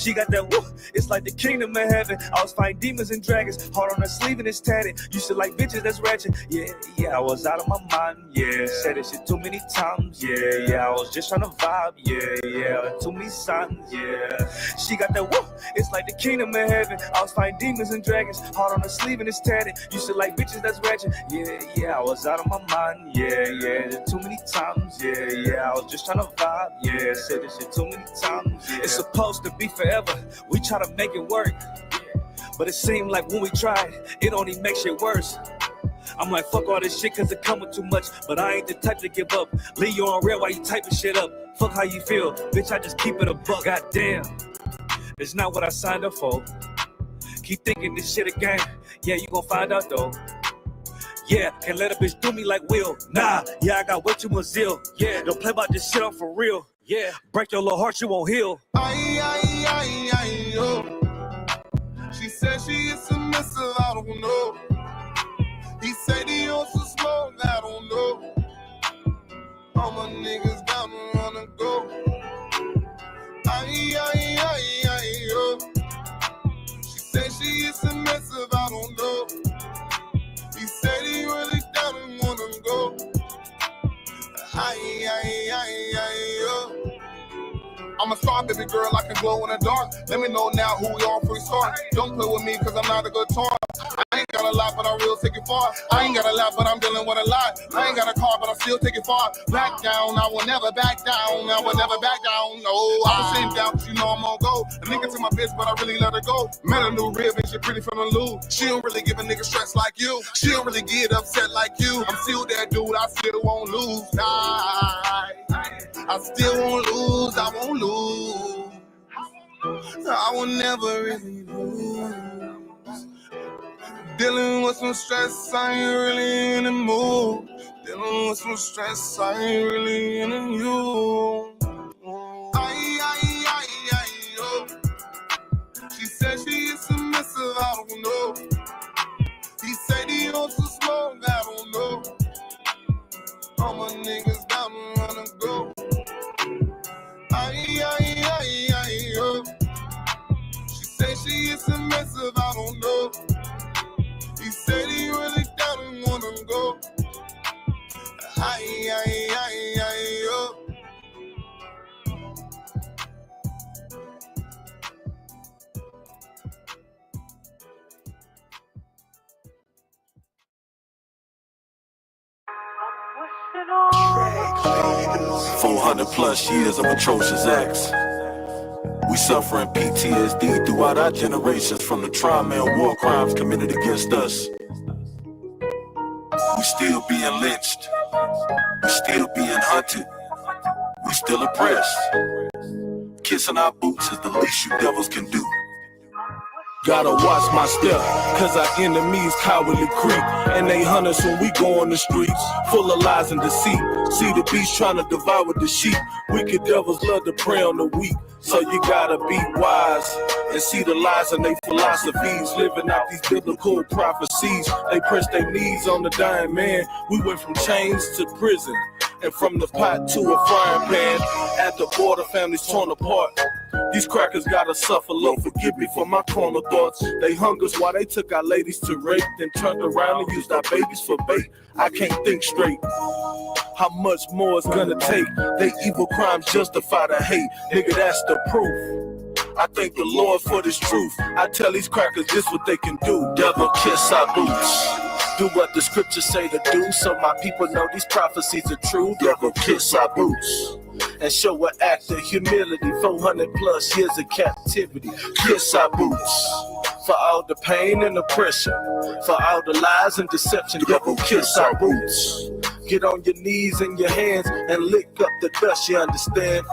She got that woo, it's like the kingdom of heaven. I was fighting demons and dragons, heart on her sleeve and it's tatted. Used to like bitches that's ratchet, yeah, I was out of my mind, yeah. Said this shit too many times, yeah, I was just trying to vibe, yeah, too many signs, yeah. She got that woo, it's like the kingdom of heaven. I was fighting demons and dragons, heart on her sleeve and it's tatted. Used to like bitches that's ratchet, yeah, I was out of my mind, yeah, too many times, yeah, I was just trying to vibe, yeah. Said this shit too many times, yeah. It's supposed to be forever, we try to make it work, but it seemed like when we try, it only makes shit worse. I'm like, fuck all this shit cause it come with too much, but I ain't the type to give up. Leave you on red while you typing shit up. Fuck how you feel, bitch, I just keep it a buck. Goddamn, it's not what I signed up for. Keep thinking this shit again, yeah, you gon' find out though. Yeah, can't let a bitch do me like Will. Nah, yeah, I got way too much zeal. Yeah, don't play about this shit, I'm for real. Yeah, break your little heart, you won't heal. She said she is submissive, I don't know. He said he also smoke, I don't know. All my niggas down to run and go. She said she is submissive, I don't know. He said he really down and wanna go. I'm a star, baby girl, I can glow in the dark. Let me know now who y'all free start. Don't play with me cause I'm not a good talk. I ain't got a lot, but I real take it far. I ain't got a lot, but I'm dealing with a lot. I ain't got a car, but I still take it far. Back down, I will never back down. I will never back down, no. I'm the same down, cause you know I'm on go. A nigga to my bitch, but I really let her go. Met a new rib and she pretty from the loo. She don't really give a nigga stress like you. She don't really get upset like you. I'm still that dude, I still won't lose. I still won't lose, I won't lose. I will never really lose. Dealing with some stress, I ain't really in the mood. Dealing with some stress, I ain't really in the mood. She said she is submissive, I don't know. He said he also smoke, I don't know. All my niggas down to run and go. She said she is submissive, I don't know. He said he really down and wanna go. +400 years of atrocious acts. We suffering PTSD throughout our generations from the trauma and war crimes committed against us. We still being lynched. We still being hunted. We still oppressed. Kissing our boots is the least you devils can do. Gotta watch my step, cause our enemies cowardly creep. And they hunt us when we go on the streets, full of lies and deceit. See the beast trying to devour the sheep. Wicked devils love to prey on the weak. So you gotta be wise and see the lies in their philosophies. Living out these biblical prophecies. They press their knees on the dying man. We went from chains to prison, and from the pot to a frying pan. At the border, families torn apart. These crackers gotta suffer, Lord, forgive me for my corner thoughts. They hung us while they took our ladies to rape, then turned around and used our babies for bait. I can't think straight. How much more it's gonna take? They evil crimes justify the hate. Nigga, that's the proof. I thank the Lord for this truth. I tell these crackers this what they can do. Devil, kiss our boots. Do what the scriptures say to do, so my people know these prophecies are true. Devil, kiss our boots and show an act of humility. 400+ years of captivity. Kiss our boots for all the pain and oppression, for all the lies and deception. Devil, kiss our boots. Get on your knees and your hands and lick up the dust, you understand?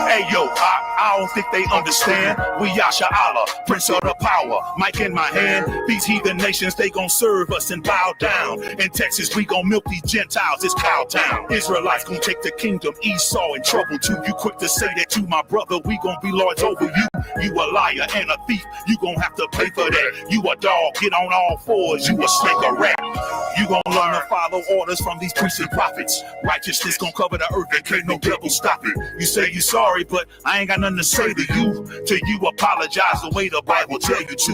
Hey yo, I don't think they understand. We Yasha Allah, Prince of the Power, mic in my hand. These heathen nations, they gon' serve us and bow down. In Texas, we gon' milk these Gentiles, it's Cowtown. Israelites gon' take the kingdom, Esau in trouble too. You quick to say that you my brother, we gon' be lords over you. You a liar and a thief, you gon' have to pay for that. You a dog, get on all fours, you a snake or rat. You gon' learn to follow orders from these priests and prophets. Righteousness gon' cover the earth and can't no devil stop it. You say you sorry, but I ain't got nothing to say to you till you apologize the way the Bible tell you to.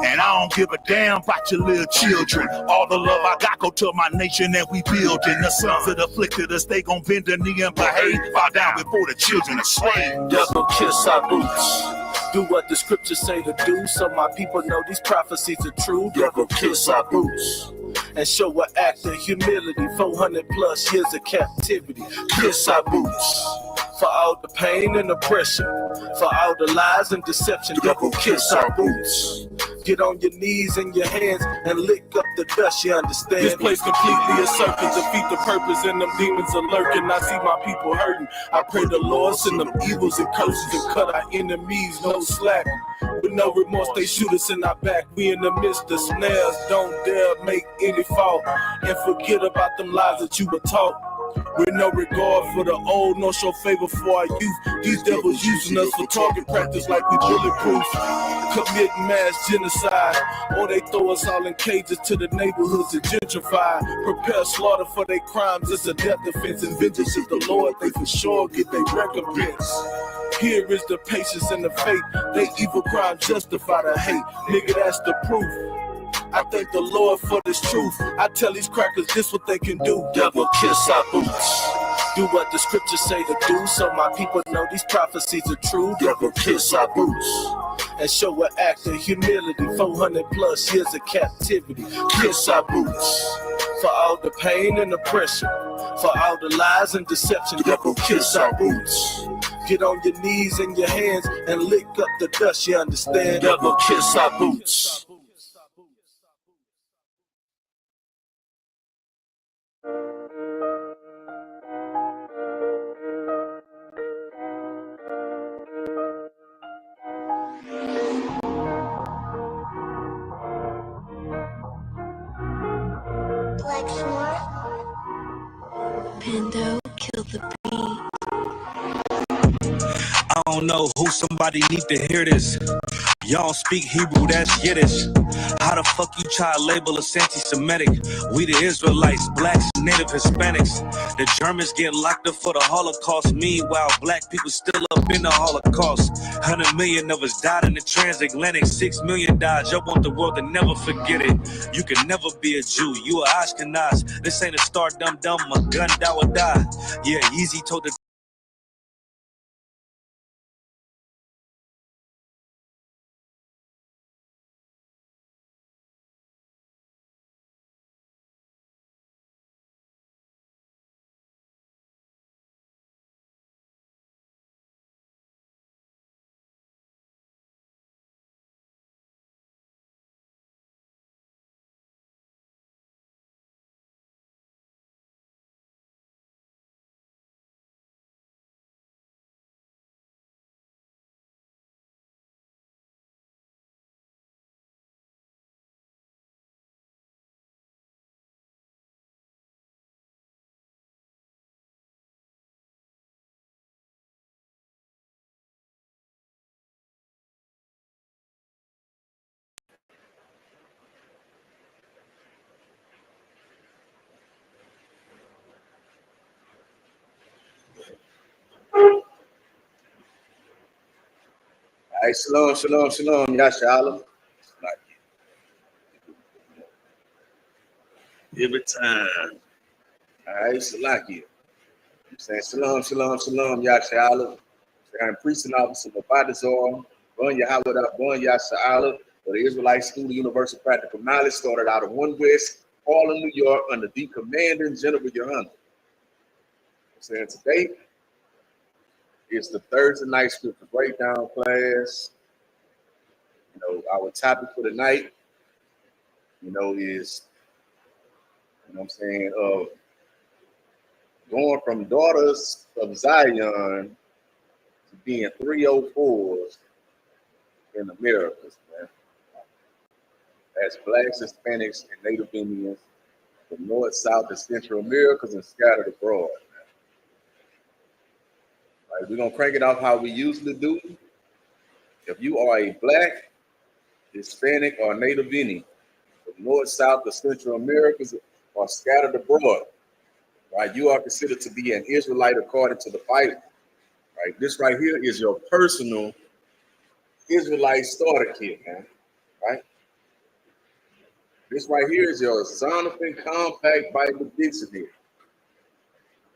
And I don't give a damn about your little children. All the love I got go to my nation that we building. The sons that afflicted us, they gon' bend the knee and behave. Bow down before the children are slain. Devil kiss our boots. Do what the scriptures say to do, so my people know these prophecies are true. Devil kiss our boots and show an act of humility. 400 plus years of captivity. Kiss our boots for all the pain and oppression, for all the lies and deception. Devil kiss our boots. Get on your knees and your hands and lick up the dust, you understand? This place completely a circle, defeat the purpose and them demons are lurking. I see my people hurting. I pray the Lord send them evils and curses and cut our enemies, no slack. With no remorse, they shoot us in our back. We in the midst of snares, don't dare make any fault. And forget about them lies that you were taught. With no regard for the old, no show favor for our youth. These devils using us for target practice like we bulletproof. Committing mass genocide, or they throw us all in cages to the neighborhoods and gentrify. Prepare slaughter for their crimes, it's a death offense. And vengeance is the Lord, they for sure get their recompense. Here is the patience and the faith, they evil crime justify the hate. Nigga, that's the proof. I thank the Lord for this truth. I tell these crackers this what they can do. Devil kiss our boots. Do what the scriptures say to do, so my people know these prophecies are true. Devil kiss our boots and show an act of humility. 400 plus years of captivity. Kiss our boots for all the pain and oppression, for all the lies and deception. Devil kiss our boots. Get on your knees and your hands and lick up the dust, you understand? Devil kiss our boots. Pando, kill the beat. I don't know who somebody need to hear this. Y'all speak Hebrew, that's Yiddish. How the fuck you try to label us anti-Semitic? We the Israelites, blacks, native Hispanics. The Germans get locked up for the Holocaust. Meanwhile, black people still up in the Holocaust. 100 million of us died in the transatlantic. 6 million died. Y'all want the world to never forget it. You can never be a Jew. You a Ashkenaz. This ain't a star dumb. A gun die or die. Yeah, Yeezy told the All right, shalom, shalom, shalom, Yashala. every time. All right, Salaki. I'm saying shalom, shalom, shalom, Yashala. I'm preaching officer of Badazor, Bon Yahawada, Bon Yashala, for the Israelite School of Universal Practical Knowledge, started out of 1 West, Harlem, New York, under the Commander General Yohana. I'm saying today is the Thursday night scripture breakdown class. You know, our topic for the night, you know, is, you know what I'm saying, going from daughters of Zion to being 304s in Americas, man. That's blacks, Hispanics, and Native Indians from North, South, and Central Americas and scattered abroad. Right, we're gonna crank it off how we usually do. If you are a black, Hispanic, or Native Indian from North, South, or Central Americas or scattered abroad. Right? You are considered to be an Israelite according to the Bible. Right? This right here is your personal Israelite starter kit, man. Right? This right here is your Zondervan Compact Bible Dictionary.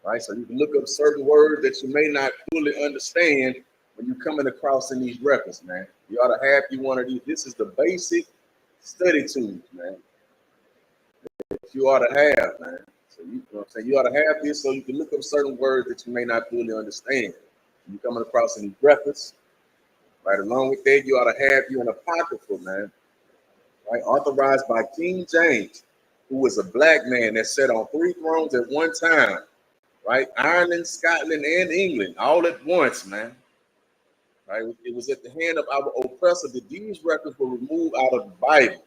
Right? So you can look up certain words that you may not fully understand when you're coming across in these records, man. You ought to have you one of these. This is the basic study tools, man. That you ought to have, man. So you know what I'm saying? You ought to have this so you can look up certain words that you may not fully understand. You're coming across in these records. Right along with that, you ought to have you an apocryphal, man. Right? Authorized by King James, who was a black man that sat on 3 thrones at one time. Right? Ireland, Scotland, and England all at once, man. Right? It was at the hand of our oppressor that these records were removed out of the Bible.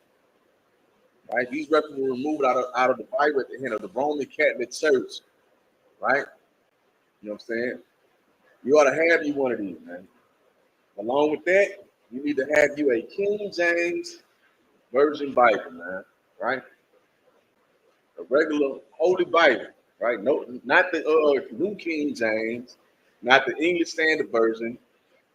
Right? These records were removed out of the Bible at the hand of the Roman Catholic Church. Right? You know what I'm saying? You ought to have you one of these, man. Along with that, you need to have you a King James Version Bible, man. Right? A regular Holy Bible. Right? No, not the New King James, not the English Standard Version,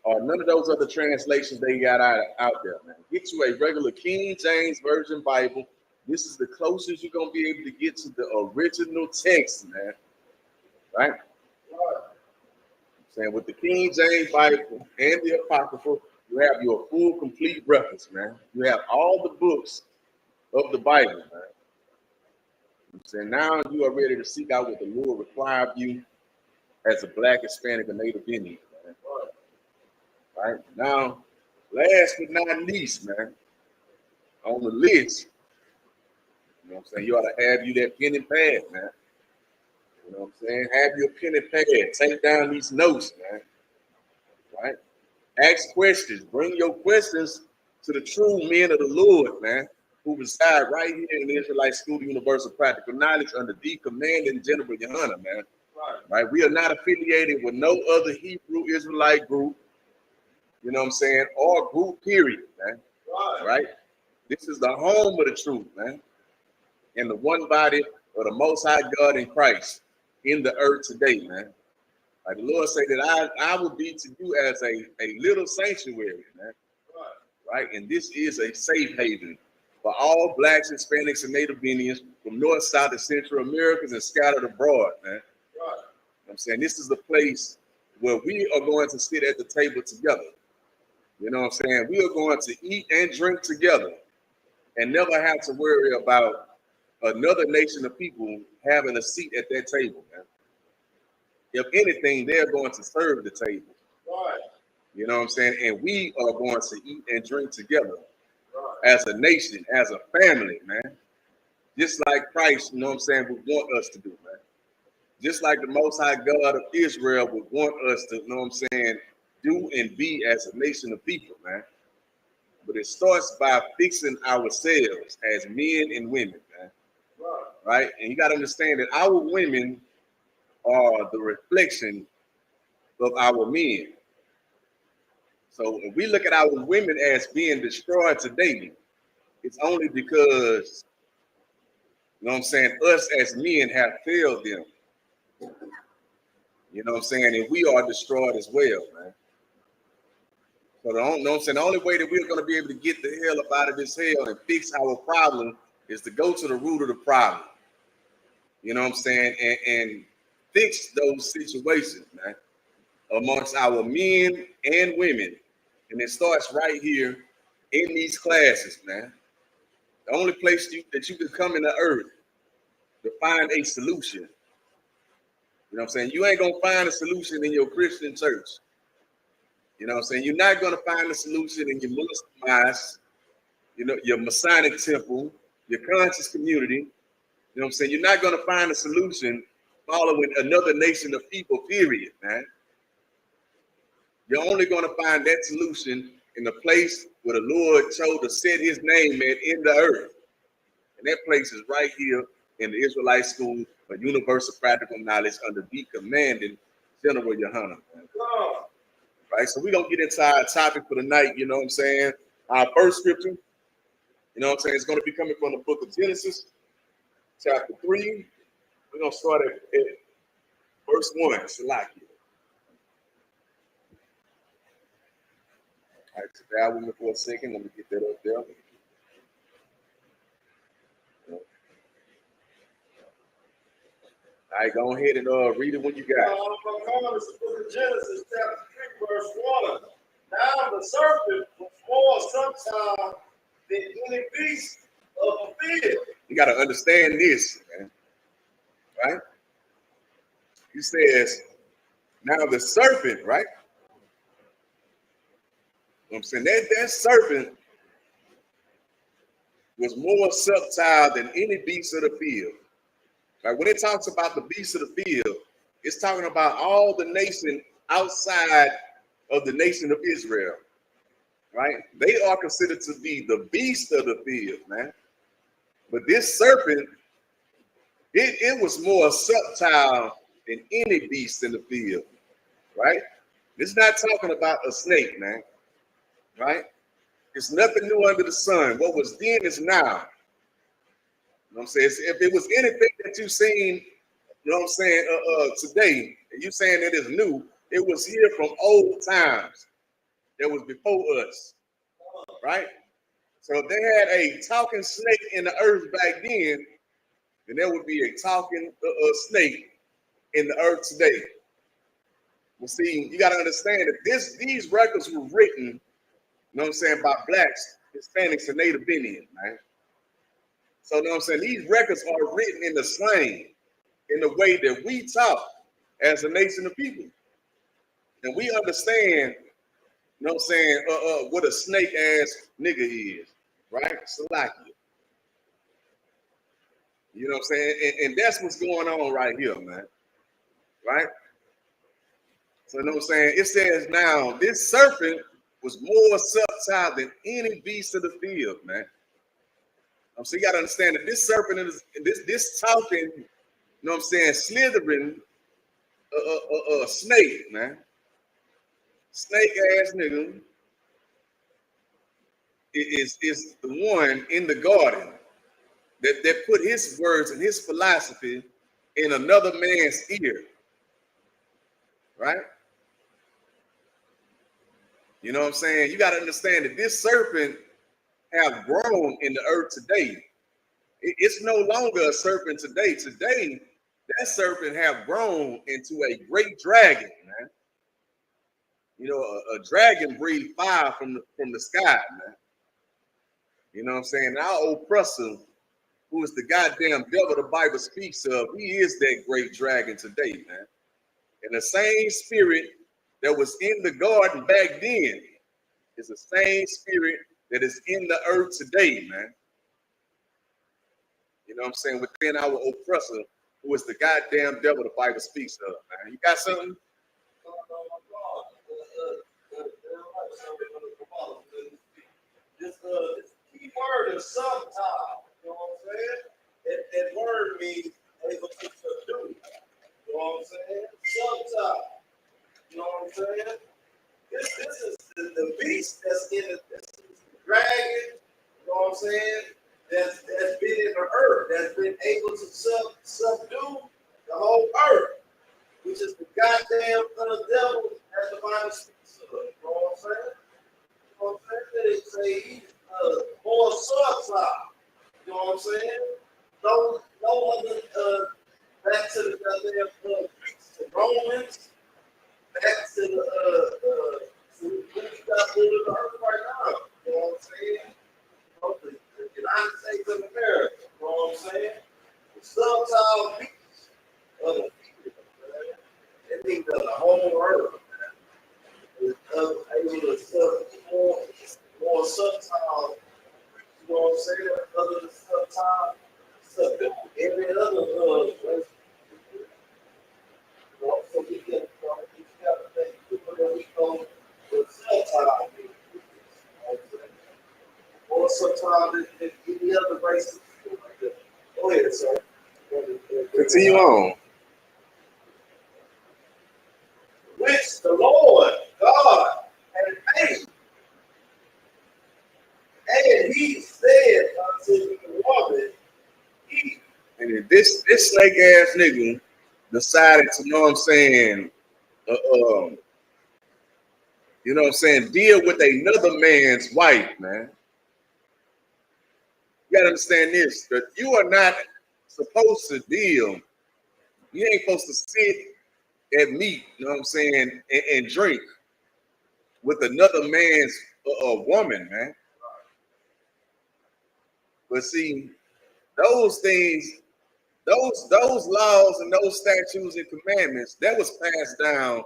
or none of those other translations they got out there, man. Get you a regular King James Version Bible. This is the closest you're gonna be able to get to the original text, man. Right? Saying with the King James Bible and the Apocryphal, you have your full, complete reference, man. You have all the books of the Bible, man. I'm saying now you are ready to seek out what the Lord requires of you as a Black, Hispanic, or Native Indian, man. Right? Now, last but not least, man, on the list, you know what I'm saying, you ought to have you that pen and pad, man. You know what I'm saying? Have your pen and pad. Take down these notes, man. Right? Ask questions. Bring your questions to the true men of the Lord, man, who reside right here in the Israelite School of Universal Practical Knowledge under the commanding General Yohana, man. Right? We are not affiliated with no other Hebrew Israelite group, you know what I'm saying, or group period, man. Right? This is the home of the truth, man. And the one body of the Most High God in Christ in the earth today, man. Like the Lord say that I will be to you as a little sanctuary, man. Right? And this is a safe haven for all Blacks, Hispanics, and Native Indians from North, South, and Central Americas and scattered abroad, man. You know what I'm saying? This is the place where we are going to sit at the table together. You know what I'm saying? We are going to eat and drink together and never have to worry about another nation of people having a seat at that table, man. If anything, they're going to serve the table. Right. You know what I'm saying? And we are going to eat and drink together as a nation, as a family, man. Just like Christ, you know what I'm saying, would want us to do, man. Just like the Most High God of Israel would want us to, you know what I'm saying, do and be as a nation of people, man. But it starts by fixing ourselves as men and women, man. Right? And you got to understand that our women are the reflection of our men. So if we look at our women as being destroyed today, it's only because, you know what I'm saying, us as men have failed them. You know what I'm saying? And we are destroyed as well, man. So the only, you know what I'm saying, the only way that we're going to be able to get the hell up out of this hell and fix our problem is to go to the root of the problem. You know what I'm saying? And fix those situations, man, amongst our men and women. And it starts right here in these classes, man. The only place that you can come in the earth to find a solution. You know what I'm saying? You ain't going to find a solution in your Christian church. You know what I'm saying? You're not going to find a solution in your Muslim mosque, you know, your Masonic temple, your conscious community. You know what I'm saying? You're not going to find a solution following another nation of people, period, man. You're only going to find that solution in the place where the Lord chose to set his name at in the earth. And that place is right here in the Israelite School for Universal Practical Knowledge under the commanding General Yohana. Right? So we're going to get into our topic for the night, you know what I'm saying? Our first scripture, you know what I'm saying, it's going to be coming from the book of Genesis, chapter 3. We're going to start at verse 1. Salaki. All right, so bear with me for a second. Let me get that up there. All right, go ahead and read it when you got it. Genesis chapter 3, verse 1. Now the serpent was more subtle than any beast of the field. You got to understand this, man. Right? He says, now the serpent, right? You know what I'm saying that serpent was more subtle than any beast of the field. Like when it talks about the beasts of the field, it's talking about all the nation outside of the nation of Israel, right? They are considered to be the beast of the field, man. But this serpent, it was more subtle than any beast in the field, right? It's not talking about a snake, man, right? It's nothing new under the sun. What was then is now. You know what I'm saying? If it was anything that you've seen, you know what I'm saying, today, and you saying it is new, it was here from old times. That was before us, right? So if they had a talking snake in the earth back then there would be a talking snake in the earth today. Well, see, you got to understand that these records were written, you know what I'm saying, by blacks, Hispanics, and Native Indians, man. So, you know what I'm saying? These records are written in the slang, in the way that we talk as a nation of people. And we understand, you know what I'm saying, what a snake-ass nigga is, right? Salakia. You know what I'm saying? And that's what's going on right here, man. Right? So, you know what I'm saying? It says now, this serpent was more subtle than any beast of the field, man. So you got to understand that this serpent is this talking, you know what I'm saying, slithering snake, man. Snake ass nigga is the one in the garden that put his words and his philosophy in another man's ear. Right? You know what I'm saying? You got to understand that this serpent have grown in the earth today. It's no longer a serpent today. Today, that serpent have grown into a great dragon, man. You know, a dragon breathes fire from the sky, man. You know what I'm saying? Our oppressor, who is the goddamn devil the Bible speaks of, he is that great dragon today, man. And the same spirit that was in the garden back then is the same spirit that is in the earth today, man. You know what I'm saying? Within our oppressor, who is the goddamn devil the Bible speaks of, man. You got something? This key word is sometime. You know what I'm saying? That word means able to subdue. You know what I'm saying? Sometime. You know what I'm saying? This is the beast that's in it. This is the dragon. You know what I'm saying? That's been in the earth. That's been able to subdue the whole earth, which is the goddamn devil as the Bible speaks of. You know what I'm saying? You know what I'm saying? They say he's more subtle. You know what I'm saying? No other back to the goddamn Greeks, the Romans, back to the we got the earth right now. You know what I'm saying? The United States of America. You know what I'm saying? The subtle beasts of the people. It means the whole earth. Is able to more subtle. You know what I'm saying? Other than subtle stuff. Every other place. So we can got to think people that we know with subtle beasts. Or sometimes if any other races. Go ahead, sir. Continue on. Which the Lord God had made. And he said unto the woman, Eve. And this snake ass nigga decided to, you know what I'm saying, you know what I'm saying, deal with another man's wife, man. You gotta understand this, that you are not supposed to deal, you ain't supposed to sit at meat, you know what I'm saying, and drink with another man's woman, man. But see, those things, those laws and those statutes and commandments, that was passed down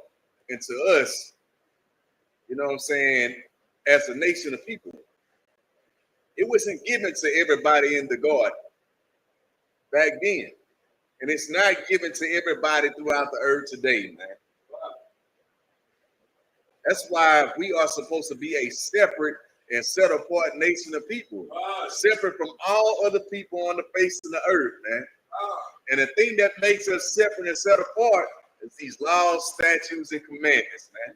into us, you know what I'm saying, as a nation of people. It wasn't given to everybody in the garden back then. And it's not given to everybody throughout the earth today, man. That's why we are supposed to be a separate and set apart nation of people, separate from all other people on the face of the earth, man. And the thing that makes us separate and set apart is these laws, statutes, and commandments, man.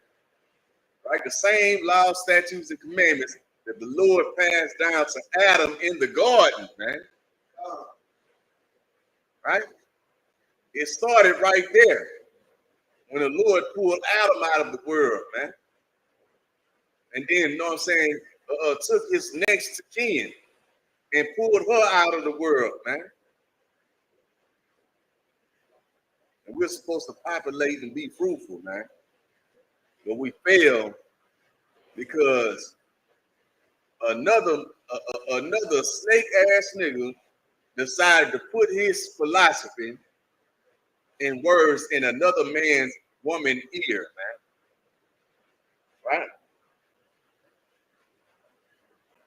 Right? The same laws, statutes, and commandments that the Lord passed down to Adam in the garden, man. Right? It started right there when the Lord pulled Adam out of the world, man. And then, you know what I'm saying, took his next to kin and pulled her out of the world, man. And we're supposed to populate and be fruitful, man. But we fail because another snake ass nigga decided to put his philosophy and words in another man's woman ear, man. Right?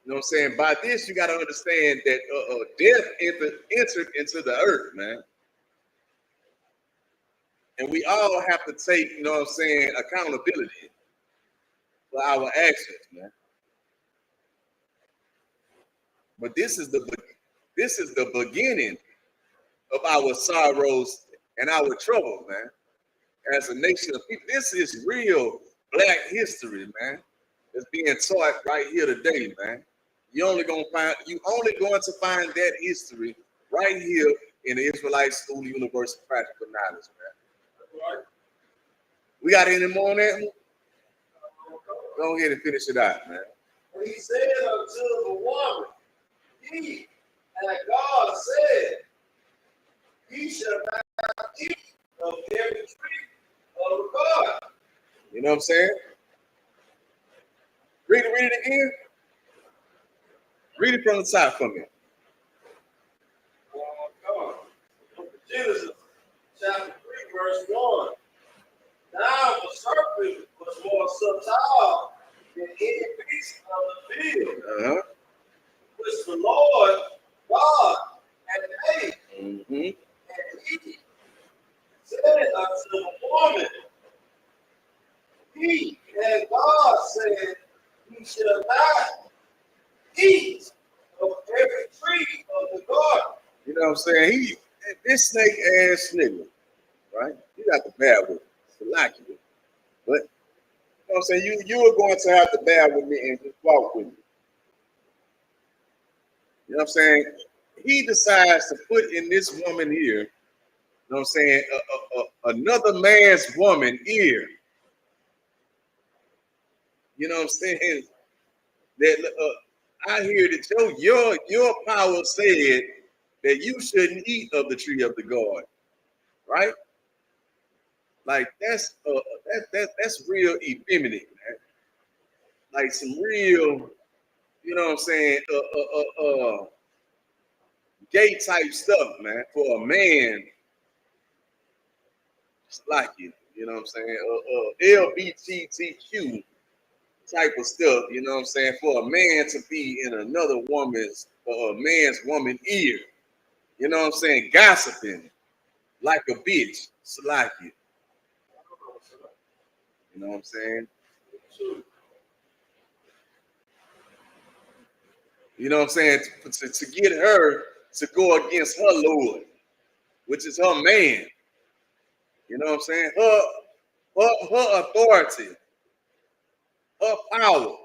You know what I'm saying? By this, you got to understand that death entered into the earth, man. And we all have to take, you know what I'm saying, accountability for our actions, man. But this is the beginning of our sorrows and our trouble, man. As a nation of people, this is real Black history, man. It's being taught right here today, man. You're only going to find that history right here in the Israelite School Universe of Practical Knowledge, man. We got any more on that? Go ahead and finish it out, man. And he said unto the woman, he, and God said, ye shall not eat of every tree of the garden. You know what I'm saying? Read it again. Read it from the top for me. Genesis chapter 3, verse 1. Now the serpent was more subtle than any beast of the field, which the Lord God had made. And he said unto the woman, he and God said, he shall not eat of every tree of the garden. You know what I'm saying? This snake ass nigga, right? You got to bear with me. It's like you. But you know what I'm saying? You are going to have to bear with me and just walk with me. You know what I'm saying? He decides to put in this woman here, you know what I'm saying, another man's woman ear. You know what I'm saying? That I hear that your power said that you shouldn't eat of the tree of the garden, right? Like that's real effeminate, man. Like some real, you know what I'm saying, gay type stuff, man, for a man just like you know what I'm saying, LGBTQ type of stuff, you know what I'm saying, for a man to be in another man's woman ear, you know what I'm saying, gossiping like a bitch, Salaki. You know what I'm saying? You know what I'm saying? To get her to go against her Lord, which is her man. You know what I'm saying? Her authority, her power.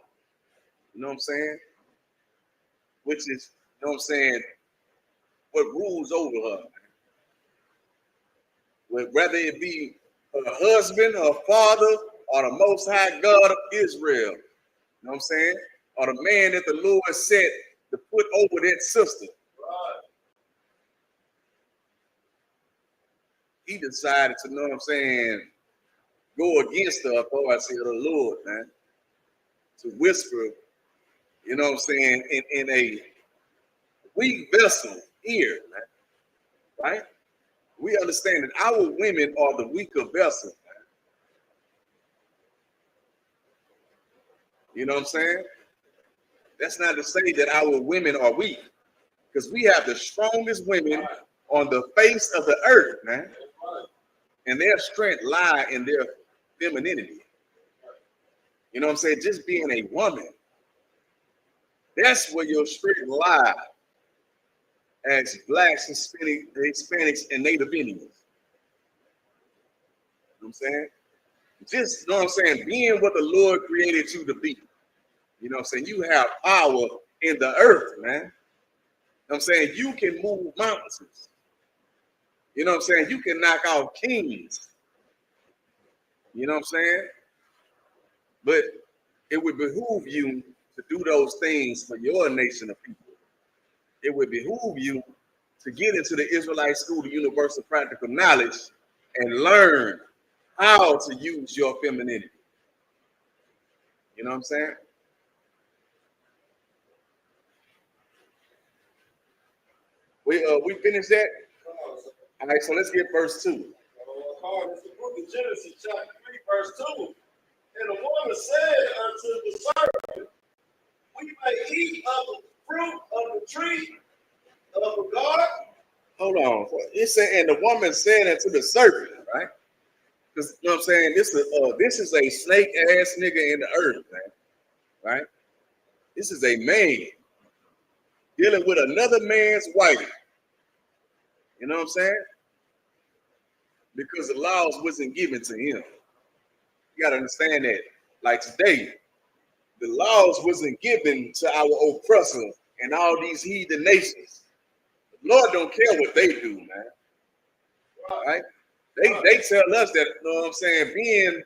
You know what I'm saying? Which is, you know what I'm saying, what rules over her. whether it be a husband, a father, or the Most High God of Israel. You know what I'm saying? Or the man that the Lord set to put over that sister. He decided to, know what I'm saying, go against the authority of the Lord, man. To whisper, you know what I'm saying, in a weak vessel here, man. Right? We understand that our women are the weaker vessel, man. You know what I'm saying? That's not to say that our women are weak, because we have the strongest women on the face of the earth, man. And their strength lie in their femininity. You know what I'm saying? Just being a woman. That's where your strength lies as blacks, Hispanics, and Native Indians. You know what I'm saying? Just, you know what I'm saying, being what the Lord created you to be. You know what I'm saying? You have power in the earth, man. You know what I'm saying? You can move mountains. You know what I'm saying? You can knock out kings. You know what I'm saying? But it would behoove you to do those things for your nation of people. It would behoove you to get into the Israelite School of Universal Practical Knowledge and learn how to use your femininity. You know what I'm saying? We finished that? All right, so let's get verse 2. It's the book of Genesis, chapter 3, verse 2. And the woman said unto the serpent, we may eat of the fruit of the tree of the garden. Hold on. It said, and the woman said unto the serpent, right? Because, you know what I'm saying? This is a snake ass nigga in the earth, man. Right? This is a man dealing with another man's wife. You know what I'm saying? Because the laws wasn't given to him. You got to understand that. Like today, the laws wasn't given to our oppressor and all these heathen nations. The Lord don't care what they do, man. Right? They tell us that, you know what I'm saying, being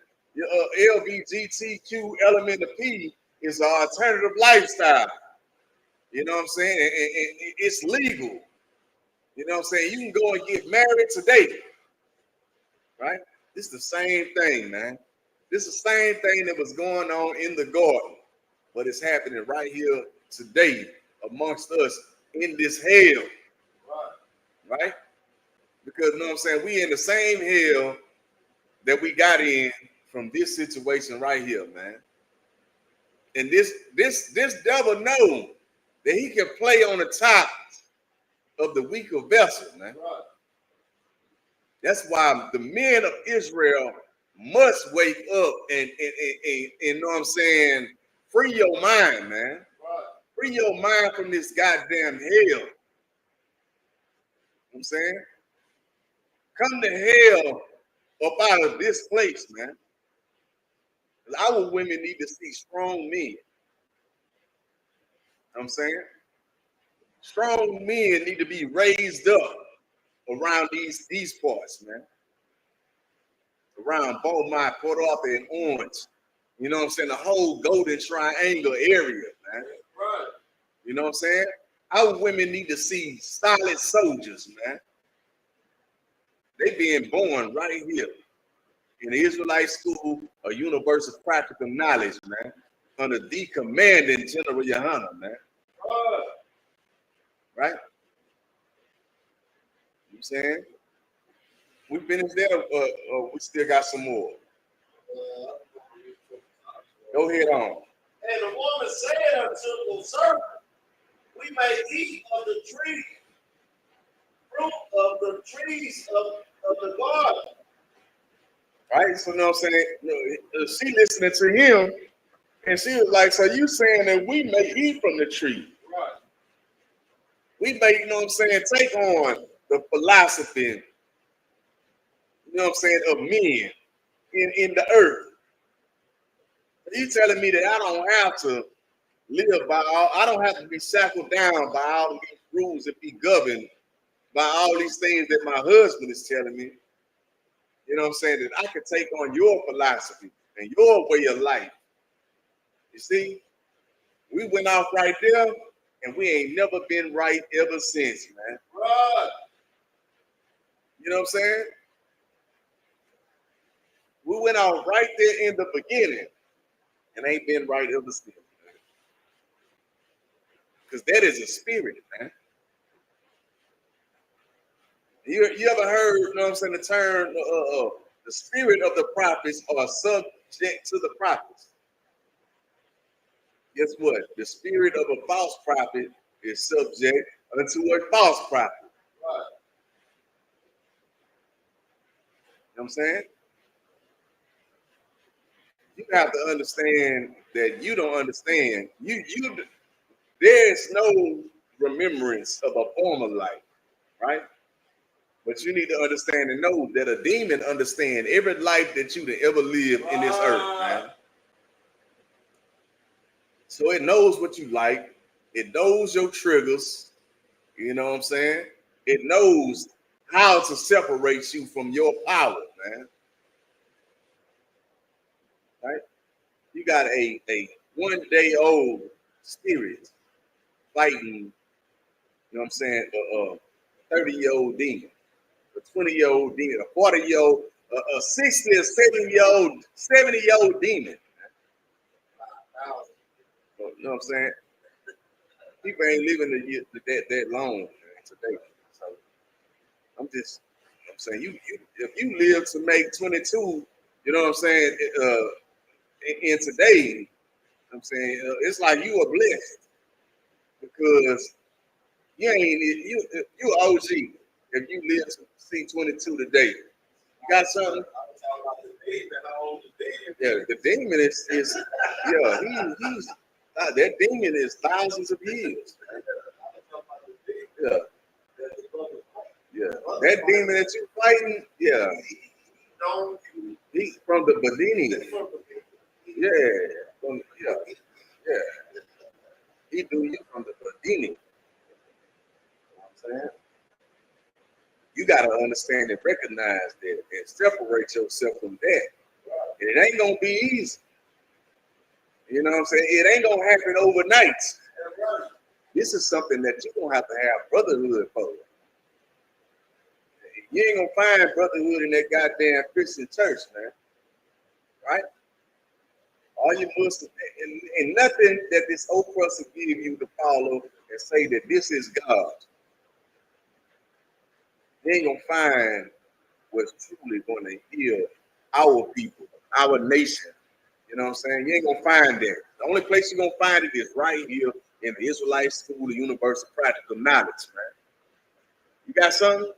LGBTQ element of P is an alternative lifestyle. You know what I'm saying? And it's legal. You know what I'm saying? You can go and get married today. Right? This is the same thing, man. This is the same thing that was going on in the garden, but it's happening right here today amongst us in this hell. Right? Because, you know what I'm saying, we in the same hell that we got in from this situation right here, man. And this devil knows that he can play on the top of the weaker vessel, man. That's why the men of Israel must wake up and know what I'm saying, free your mind, man. Free your mind from this goddamn hell. You know what I'm saying? Come to hell up out of this place, man. Our women need to see strong men. You know what I'm saying? Strong men need to be raised up around these parts, man. Around Beaumont, Port Arthur, and Orange. You know what I'm saying? The whole Golden Triangle area, man. Right. You know what I'm saying? Our women need to see solid soldiers, man. They being born right here in the Israelite School of Universal Practical Knowledge, man. Under the commanding General Yohana, man. Right? You know what I'm saying? We finished there, we still got some more. Go ahead on. And the woman said unto the serpent, we may eat of the tree, fruit of the trees of the garden. Right? So, you know what I'm saying? She listening to him, and she was like, so you saying that we may eat from the tree? Right. We may, you know what I'm saying, take on the philosophy, you know what I'm saying, of men in the earth. You telling me that I don't have to live by all, I don't have to be shackled down by all these rules and be governed by all these things that my husband is telling me. You know what I'm saying? That I could take on your philosophy and your way of life. You see, we went off right there, and we ain't never been right ever since, man. Right. You know what I'm saying? We went off right there in the beginning and ain't been right ever since, man. Because that is a spirit, man. You ever heard, you know what I'm saying, the term, the spirit of the prophets are subject to the prophets? Guess what? The spirit of a false prophet is subject unto a false prophet. Right. You know what I'm saying? You have to understand that you don't understand. There's no remembrance of a former life, right? But you need to understand and know that a demon understands every life that you ever lived in this earth, man. So it knows what you like. It knows your triggers. You know what I'm saying? It knows how to separate you from your power, man. Right? You got a 1 day old spirit fighting, you know what I'm saying, a 30-year-old demon, a 20-year-old demon, a 40-year-old, a 60 or 70-year-old demon. You know what I'm saying? People ain't living that long, man, today. So I'm saying, if you live to make 22, you know what I'm saying, in today, you know what I'm saying, it's like you are blessed because you OG if you live to see 22 today. You got something? Yeah, the demon is he's that demon is thousands of years. Yeah. Yeah. That demon that you fighting, yeah. He's from the beginning. Yeah. Yeah. He do you from the beginning. You know what I'm saying? You gotta understand and recognize that and separate yourself from that. And it ain't gonna be easy. You know what I'm saying? It ain't gonna happen overnight. This is something that you're gonna have to have brotherhood for. You ain't gonna find brotherhood in that goddamn Christian church, man. Right? All you Muslims and nothing that this oppressor give you to follow and say that this is God. You ain't gonna find what's truly gonna heal our people, our nation. You know what I'm saying? You ain't gonna find that. The only place you're gonna find it is right here in the Israelite School of Universal Practical Knowledge, man. You got something?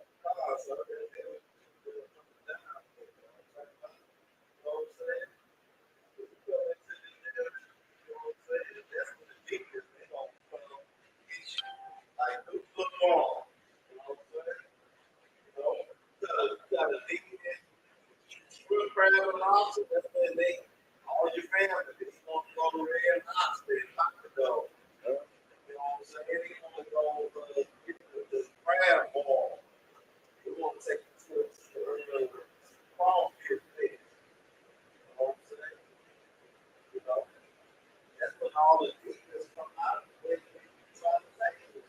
All your family, they want to go to the hospital, lock the door. You know what I'm saying? They want to go get the crab ball. They want to take the farm pit. You know what I'm saying? You know, that's when all the demons come out of the way they try to take it.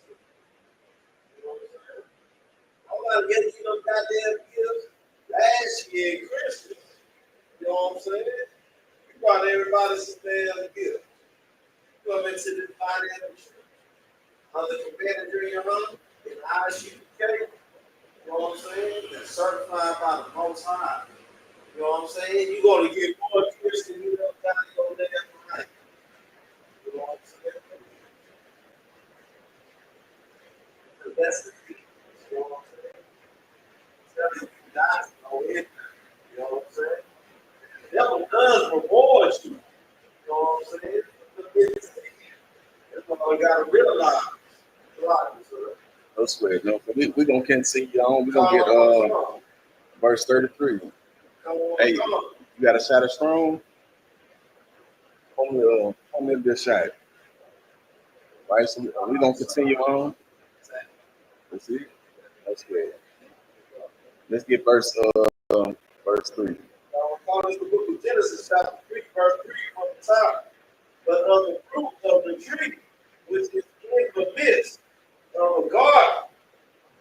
You know what I'm saying? Nobody gets you them goddamn gifts last year at Christmas. You know what I'm saying? You brought everybody some damn gifts. Come into the financial tree. Under the manager in your home, in Isupk, you know what I'm saying? That's certified by the Most High. You know what I'm saying? You're going to get more Christ than you ever got to go damn right. You know what I'm saying? Because that's the thing. You know what I'm saying? Tell you die no income. You know what I'm saying? The devil does reward you. You know what I'm saying? That's what we got to realize. No sweat, no. We're gonna continue on. We're gonna get verse 33. Hey, you got a shot of strong? Only this shot. Right, so we're gonna continue on. Let's see. That's good. Let's get verse verse 3. I'm calling the book of Genesis, chapter 3, verse 3 from the top. But of the fruit of the tree, which is in the midst of God,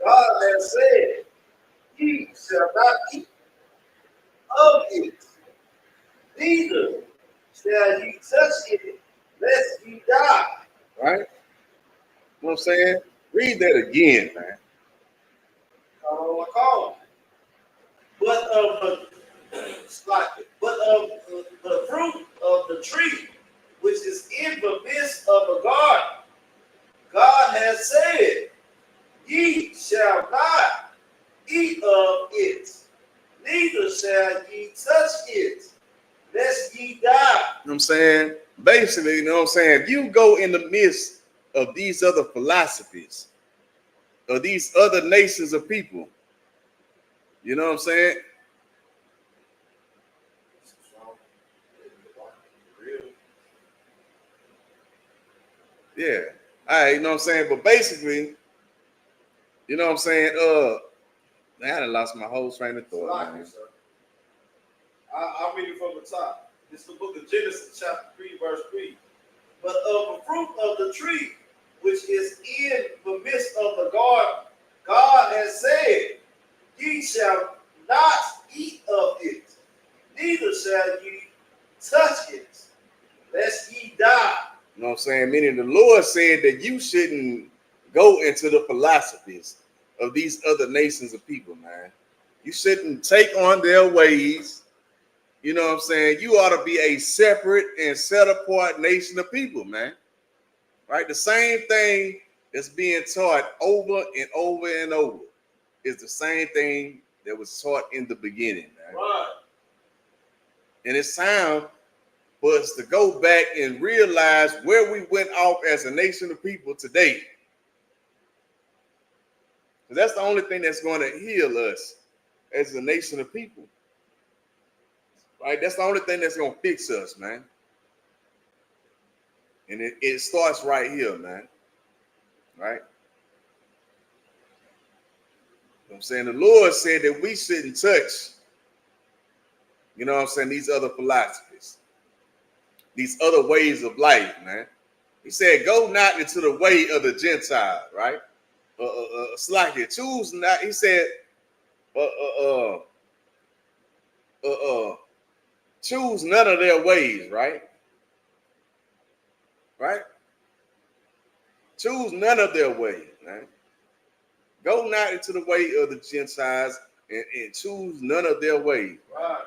God has said, ye shall not eat of it, neither shall ye touch it, lest ye die. Right? You know what I'm saying? Read that again, man. But of the fruit of the tree, which is in the midst of the garden, God has said, ye shall not eat of it, neither shall ye touch it, lest ye die. You know what I'm saying? Basically, you know what I'm saying? If you go in the midst of these other philosophies, or these other nations of people, you know what I'm saying? Yeah. All right, you know what I'm saying? But basically, you know what I'm saying? Man, I done lost my whole train of thought, man. I'll read it from the top. It's the book of Genesis, chapter 3, verse 3. But of the fruit of the tree, which is in the midst of the garden, God has said, ye shall not eat of it, neither shall ye touch it, lest ye die. You know what I'm saying? Meaning the Lord said that you shouldn't go into the philosophies of these other nations of people, man. You shouldn't take on their ways. You know what I'm saying? You ought to be a separate and set apart nation of people, man. Right? The same thing that's being taught over and over and over is the same thing that was taught in the beginning, man. Right. And it's time for us to go back and realize where we went off as a nation of people today. Because that's the only thing that's going to heal us as a nation of people. Right? That's the only thing that's going to fix us, man. And it starts right here, man. Right? You know what I'm saying? The Lord said that we shouldn't touch, you know what I'm saying, these other philosophies, these other ways of life, man. He said, go not into the way of the Gentile, right? Slacky, choose not. He said, choose none of their ways, right? Right? Choose none of their ways, man. Go not into the way of the Gentiles and choose none of their ways. Right.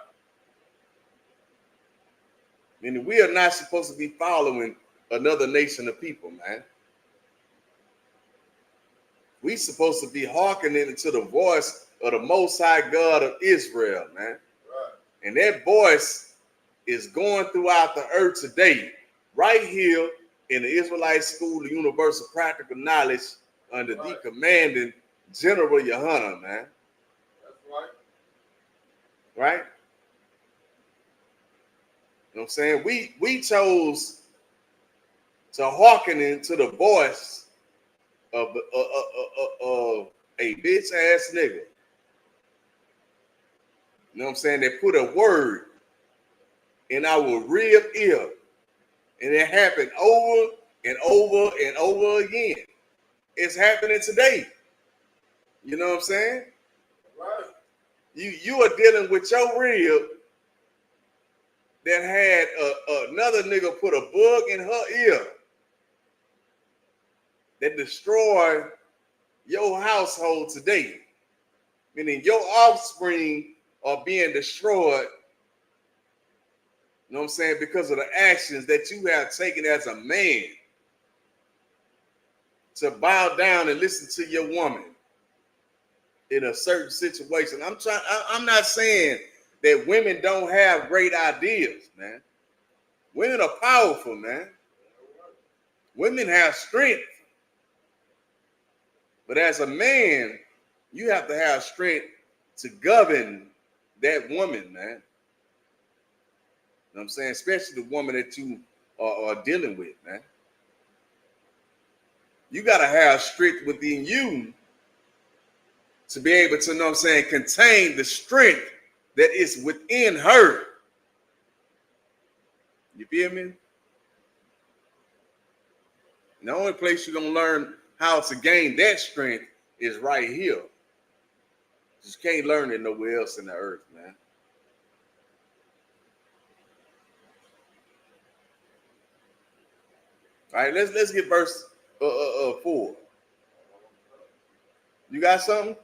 Meaning we are not supposed to be following another nation of people, man. We supposed to be hearkening to the voice of the Most High God of Israel, man. Right. And that voice is going throughout the earth today, right here in the Israelite School of Universal Practical Knowledge under the commanding General Yohana, man. That's right. Right? You know what I'm saying? We chose to hearken into the voice of a bitch ass nigga. You know what I'm saying? They put a word in our real ear. And it happened over and over and over again. It's happening today. You know what I'm saying? Right. You are dealing with your rib that had another nigga put a bug in her ear that destroyed your household today. Meaning your offspring are being destroyed, you know what I'm saying, because of the actions that you have taken as a man to bow down and listen to your woman in a certain situation. I'm not saying that women don't have great ideas, man. Women are powerful, man. Women have strength. But as a man, you have to have strength to govern that woman, man. You know what I'm saying? Especially the woman that you are dealing with, man. You got to have strength within you to be able to, you know what I'm saying, contain the strength that is within her. You feel me? The only place you're going to learn how to gain that strength is right here. You just can't learn it nowhere else in the earth, man. All right, let's get verse 4. You got something?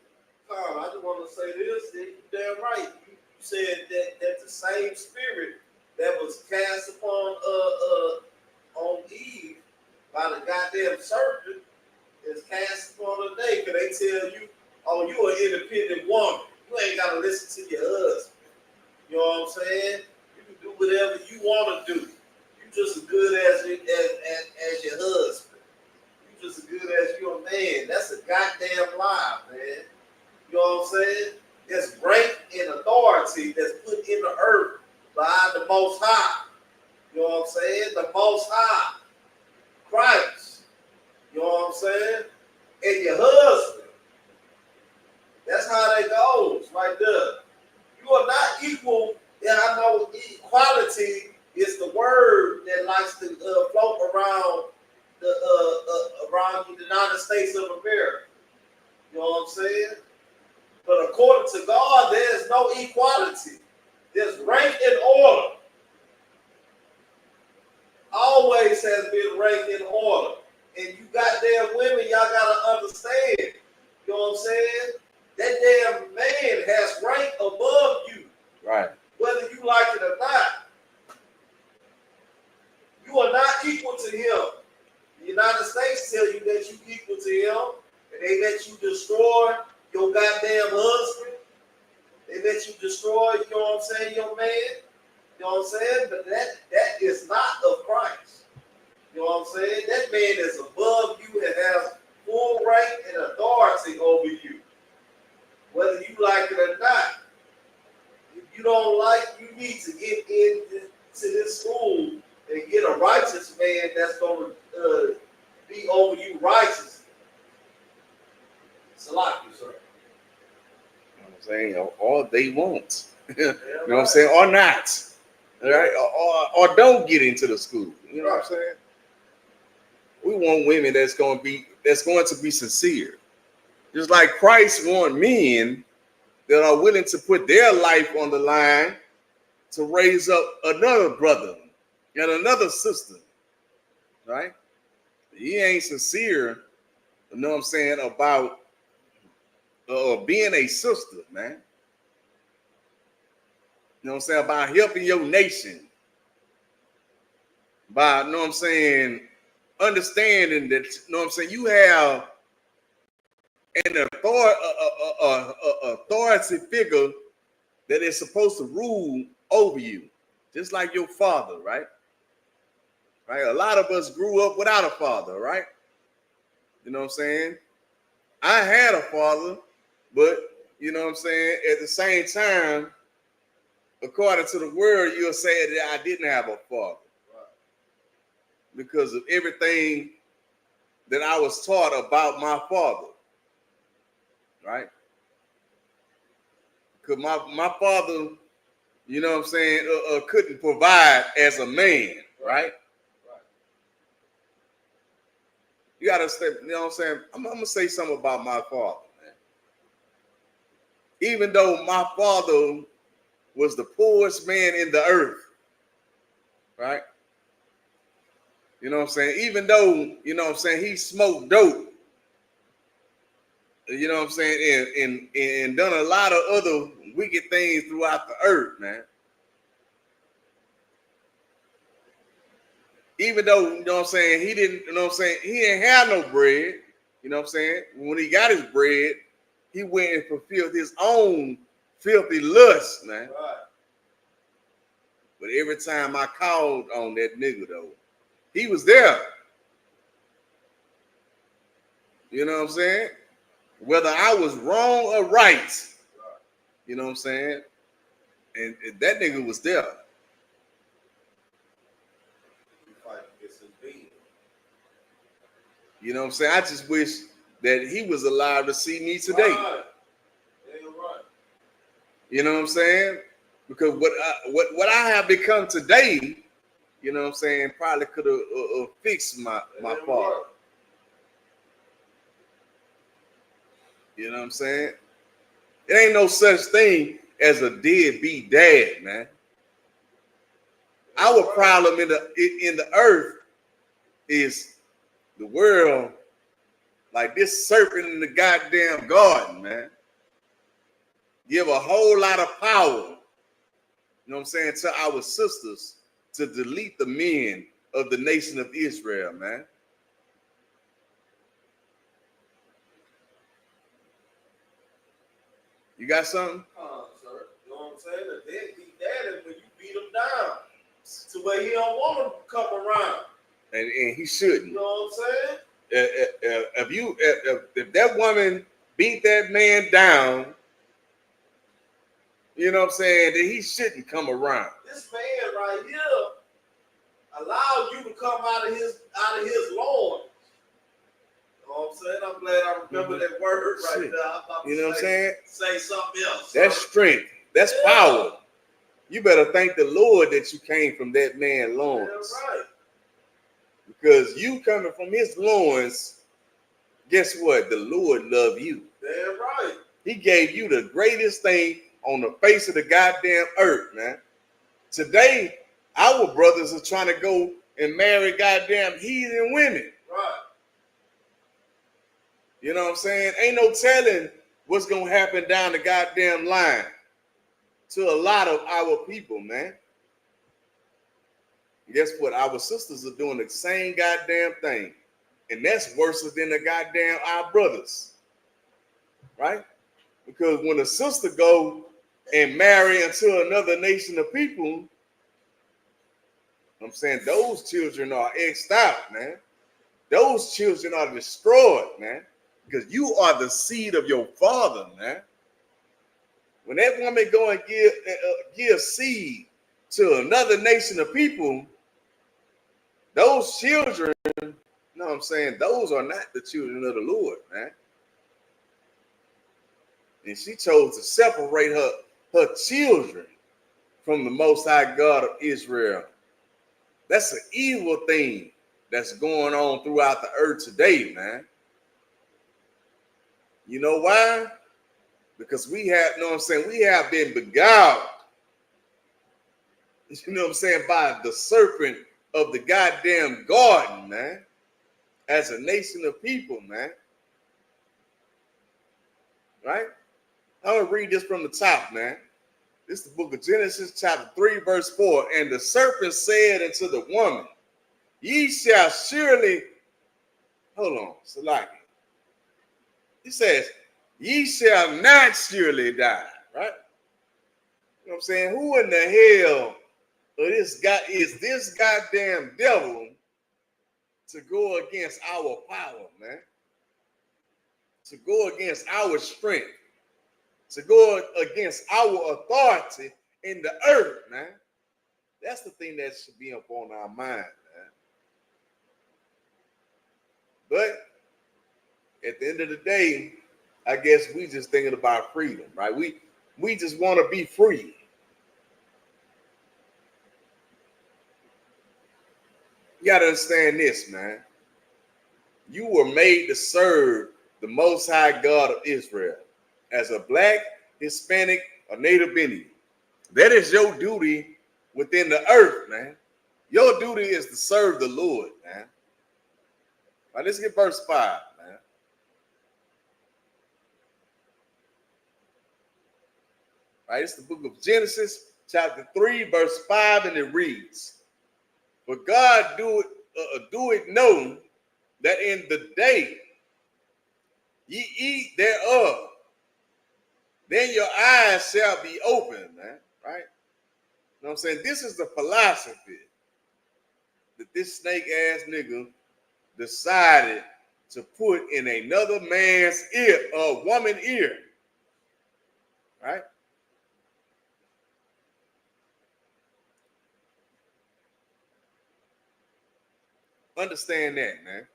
I just want to say this. You're damn right. You said that the same spirit that was cast upon on Eve by the goddamn serpent is cast upon her today. Because they tell you, oh, you an independent woman. You ain't got to listen to your husband. You know what I'm saying? You can do whatever you want to do. You just as good as your husband. You just as good as your man. That's a goddamn lie, man. You know what I'm saying? There's rank and authority that's put in the earth by the Most High. You know what I'm saying? The Most High. Christ. You know what I'm saying? And your husband. That's how that goes right there. You are not equal. Yeah, I know equality is the word that likes to float around around the United States of America. You know what I'm saying? But according to God, there is no equality. There's rank and order. Always has been rank and order. And you goddamn women, y'all gotta understand. You know what I'm saying? That damn man has rank above you. Right. Whether you like it or not. You are not equal to him. The United States tell you that you equal to him, and they let you destroy your goddamn husband. They let you destroy, you know what I'm saying, your man. You know what I'm saying? But that is not of Christ. You know what I'm saying? That man is above you and has full rank and authority over you. Whether you like it or not. If you don't like, you need to get into this school and get a righteous man that's going to be over you righteously. It's a lot, you sir. You know what I'm saying? Or they won't. You know what I'm saying? Or not. All right? Or don't get into the school. You know what I'm saying? We want women that's going to be sincere. Just like Christ want men that are willing to put their life on the line to raise up another brother and another sister, right? He ain't sincere, you know what I'm saying, about being a sister, man. You know what I'm saying, about helping your nation. By, you know what I'm saying, understanding that, you know what I'm saying, you have an authority figure that is supposed to rule over you, just like your father, right? Right? A lot of us grew up without a father, right? You know what I'm saying? I had a father, but you know what I'm saying, at the same time, according to the word, you'll say that I didn't have a father. Because of everything that I was taught about my father. Right? Because my father, you know what I'm saying, couldn't provide as a man, right? You gotta stay, you know what I'm saying? I'm gonna say something about my father, man. Even though my father was the poorest man in the earth, right? You know what I'm saying? Even though, you know what I'm saying, he smoked dope. You know what I'm saying? And done a lot of other wicked things throughout the earth, man. Even though, you know what I'm saying, he didn't, you know what I'm saying, he didn't have no bread, you know what I'm saying? When he got his bread, he went and fulfilled his own filthy lust, man. Right. But every time I called on that nigga, though, he was there. You know what I'm saying? Whether I was wrong or right, you know what I'm saying? And that nigga was there. You know what I'm saying? I just wish that he was alive to see me today. Right. You know what I'm saying? Because what I have become today, you know what I'm saying, probably could have fixed my father. You know what I'm saying? It ain't no such thing as a deadbeat dad, man. Our problem in the earth is the world, like this serpent in the goddamn garden, man. Give a whole lot of power, you know what I'm saying, to our sisters to delete the men of the nation of Israel, man. You got something? Sir. You know what I'm saying? The deadbeat dad is when you beat him down to where he don't want to come around. And he shouldn't. You know what I'm saying? If that woman beat that man down, you know what I'm saying, then he shouldn't come around. This man right here allowed you to come out of his loins. You know what I'm saying? I'm glad I remember that word right there. I'm about to you know what I'm saying? Say something else. That's strength. That's power. You better thank the Lord that you came from that man's loins. That's right. Because you coming from his loins, guess what? The Lord loved you. Damn right. He gave you the greatest thing on the face of the goddamn earth, man. Today, our brothers are trying to go and marry goddamn heathen women. Right. You know what I'm saying? Ain't no telling what's going to happen down the goddamn line to a lot of our people, man. Guess what? Our sisters are doing the same goddamn thing. And that's worse than the goddamn our brothers. Right? Because when a sister go and marry into another nation of people, I'm saying those children are X'd out, man. Those children are destroyed, man. Because you are the seed of your father, man. When that woman go and give seed to another nation of people, those children, you know what I'm saying, those are not the children of the Lord, man. And she chose to separate her children from the Most High God of Israel. That's an evil thing that's going on throughout the earth today, man. You know why? Because we have, you know what I'm saying, we have been beguiled, you know what I'm saying, by the serpent of the goddamn garden, man, as a nation of people, man. Right? I'm going to read this from the top, man. This is the book of Genesis, chapter 3, verse 4. And the serpent said unto the woman, ye shall surely, hold on, Salaki. He says, ye shall not surely die, right? You know what I'm saying? Who in the hell is this goddamn devil to go against our power, man? To go against our strength, to go against our authority in the earth, man. That's the thing that should be up on our mind, man. But at the end of the day, I guess we just thinking about freedom, right? We just want to be free. You got to understand this, man. You were made to serve the Most High God of Israel as a black, Hispanic, or Native Indian. That is your duty within the earth, man. Your duty is to serve the Lord, man. All right, let's get verse 5, man. All right, it's the book of Genesis, chapter 3, verse 5, and it reads, but God do it know that in the day ye eat thereof, then your eyes shall be open, man, right? You know what I'm saying? This is the philosophy that this snake ass nigga decided to put in another man's ear, a woman ear, right? Understand that, man.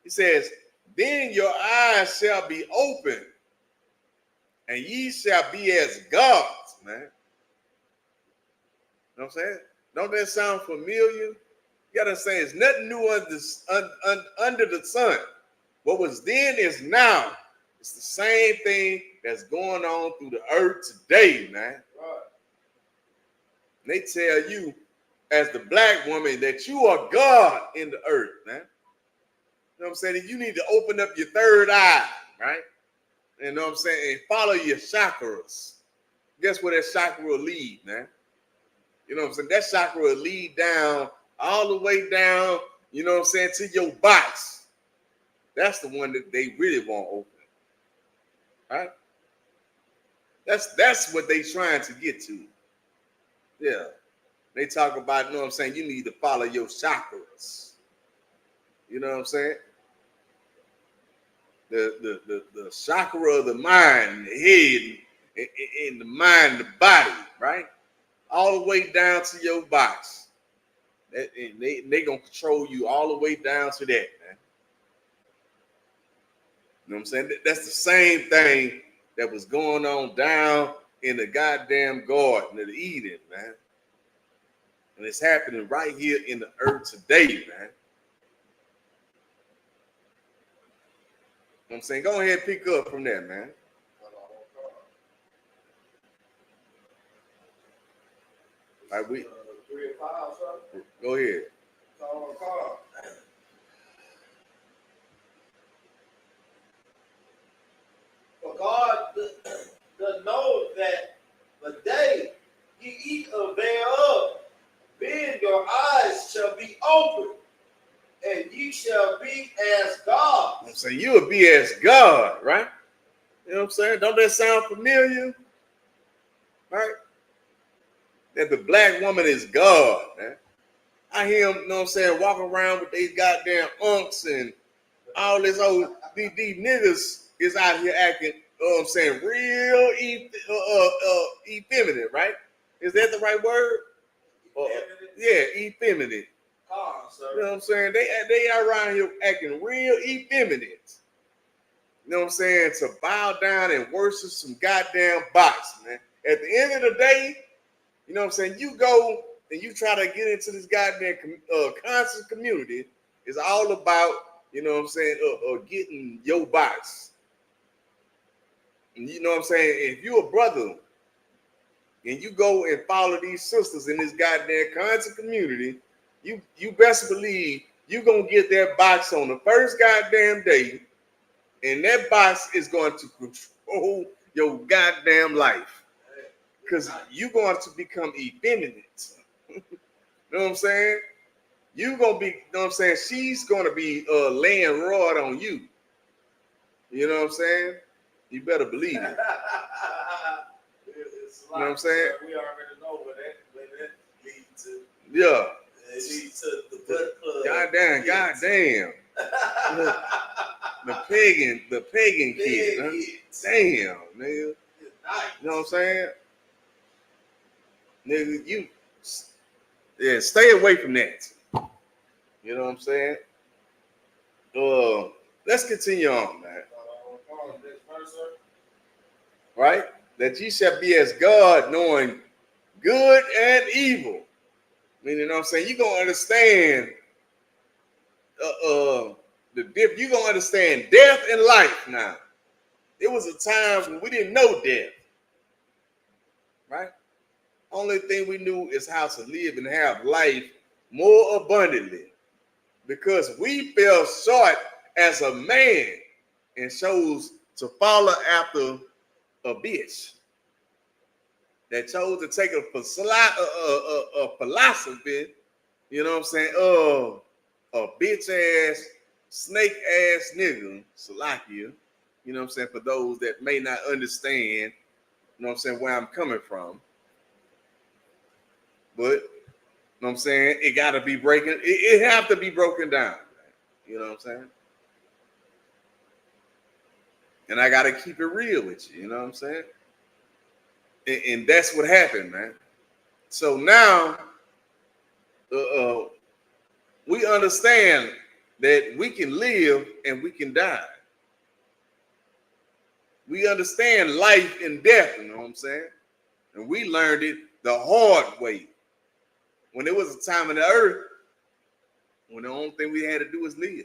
He says, then your eyes shall be open, and ye shall be as gods, man. You know what I'm saying? Don't that sound familiar? You gotta say it's nothing new under the sun. What was then is now. It's the same thing that's going on through the earth today, man. Right. And they tell you, as the black woman, that you are God in the earth, man. You know what I'm saying? You need to open up your third eye, right? You know what I'm saying? And follow your chakras. Guess where that chakra will lead, man? You know what I'm saying? That chakra will lead down, all the way down, you know what I'm saying, to your box. That's the one that they really want open. Right? That's what they trying to get to. Yeah. They talk about, you know what I'm saying, you need to follow your chakras. You know what I'm saying? The chakra of the mind, the head, and the mind, the body, right? All the way down to your box. They gonna control you all the way down to that, man. You know what I'm saying? That's the same thing that was going on down in the goddamn Garden of Eden, man. And it's happening right here in the earth today, man. You know what I'm saying? Go ahead and pick up from there, man. All right, 3 and 5, something. Go ahead. For God does know that the day ye eat of thereof, then your eyes shall be opened, and ye shall be as gods. I'm saying you will be as God, right? You know what I'm saying? Don't that sound familiar? Right? That the black woman is God, man. I hear him, you know what I'm saying, walk around with these goddamn unks and all this old, these niggas is out here acting, you know what I'm saying, real effeminate, right? Is that the right word? Yeah, effeminate. You know what I'm saying? They are around here acting real effeminate. You know what I'm saying? To bow down and worship some goddamn box, man. At the end of the day, you know what I'm saying? You go and you try to get into this goddamn conscious community. It's all about, you know what I'm saying, getting your box. And you know what I'm saying? If you're a brother and you go and follow these sisters in this goddamn conscious community, you best believe you're going to get that box on the first goddamn day, and that box is going to control your goddamn life. Because you're going to become effeminate. You know what I'm saying? You're going to be, you know what I'm saying? She's going to be laying rod on you. You know what I'm saying? You better believe it. You know what I'm saying? We already know where that leads to. Yeah. It leads to the butt plug. Goddamn. The pagan kid. Huh? Damn, nigga. Nice. You know what I'm saying? Nigga, stay away from that. You know what I'm saying? Let's continue on, man. Right? That ye shall be as God, knowing good and evil. Meaning, you know what I'm saying? You're gonna understand the difference. You're gonna understand death and life now. There was a time when we didn't know death. Right? Only thing we knew is how to live and have life more abundantly, because we fell short as a man and chose to follow after a bitch that chose to take a philosophy, you know what I'm saying, a bitch ass, snake ass nigga, Salakia, you know what I'm saying, for those that may not understand, you know what I'm saying, where I'm coming from. But, you know what I'm saying, it got to be breaking, it have to be broken down. You know what I'm saying? And I got to keep it real with you. You know what I'm saying? And that's what happened, man. So now we understand that we can live and we can die. We understand life and death, you know what I'm saying? And we learned it the hard way. When there was a time in the earth when the only thing we had to do was live.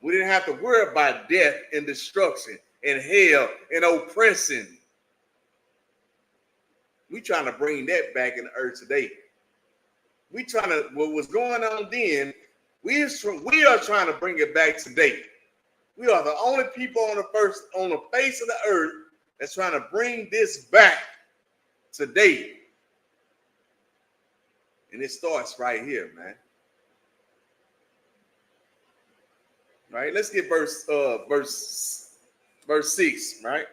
We didn't have to worry about death and destruction and hell and oppression. We trying to bring that back in the earth today. We trying to, what was going on then, we are trying to bring it back today. We are the only people on the face of the earth that's trying to bring this back today. And it starts right here, man. Right? Let's get verse 6, right?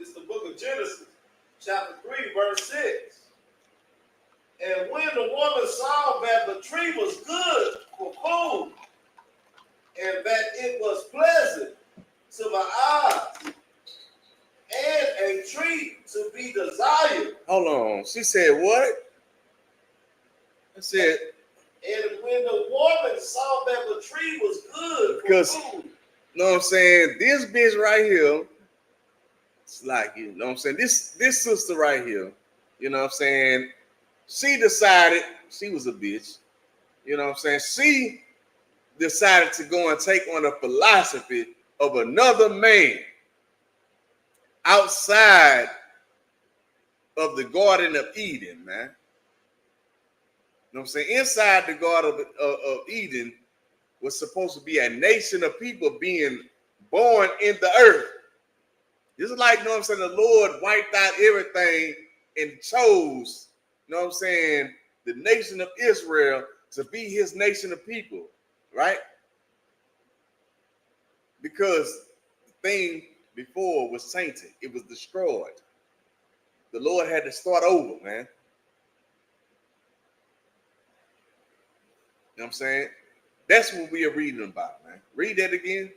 It's the book of Genesis, chapter 3, verse 6. And when the woman saw that the tree was good for food, and that it was pleasant to the eyes, and a tree to be desired. Hold on. She said what? I said. And when the woman saw that the tree was good because, for food. You know what I'm saying? This bitch right here, it's like, you know what I'm saying? This sister right here, you know what I'm saying? She decided she was a bitch. You know what I'm saying? She decided to go and take on the philosophy of another man outside of the Garden of Eden, man. You know what I'm saying? Inside the Garden of Eden was supposed to be a nation of people being born in the earth. This is like, you know what I'm saying, the Lord wiped out everything and chose, you know what I'm saying, the nation of Israel to be his nation of people, right? Because the thing before was tainted. It was destroyed. The Lord had to start over, man. You know what I'm saying? That's what we are reading about, man. Read that again.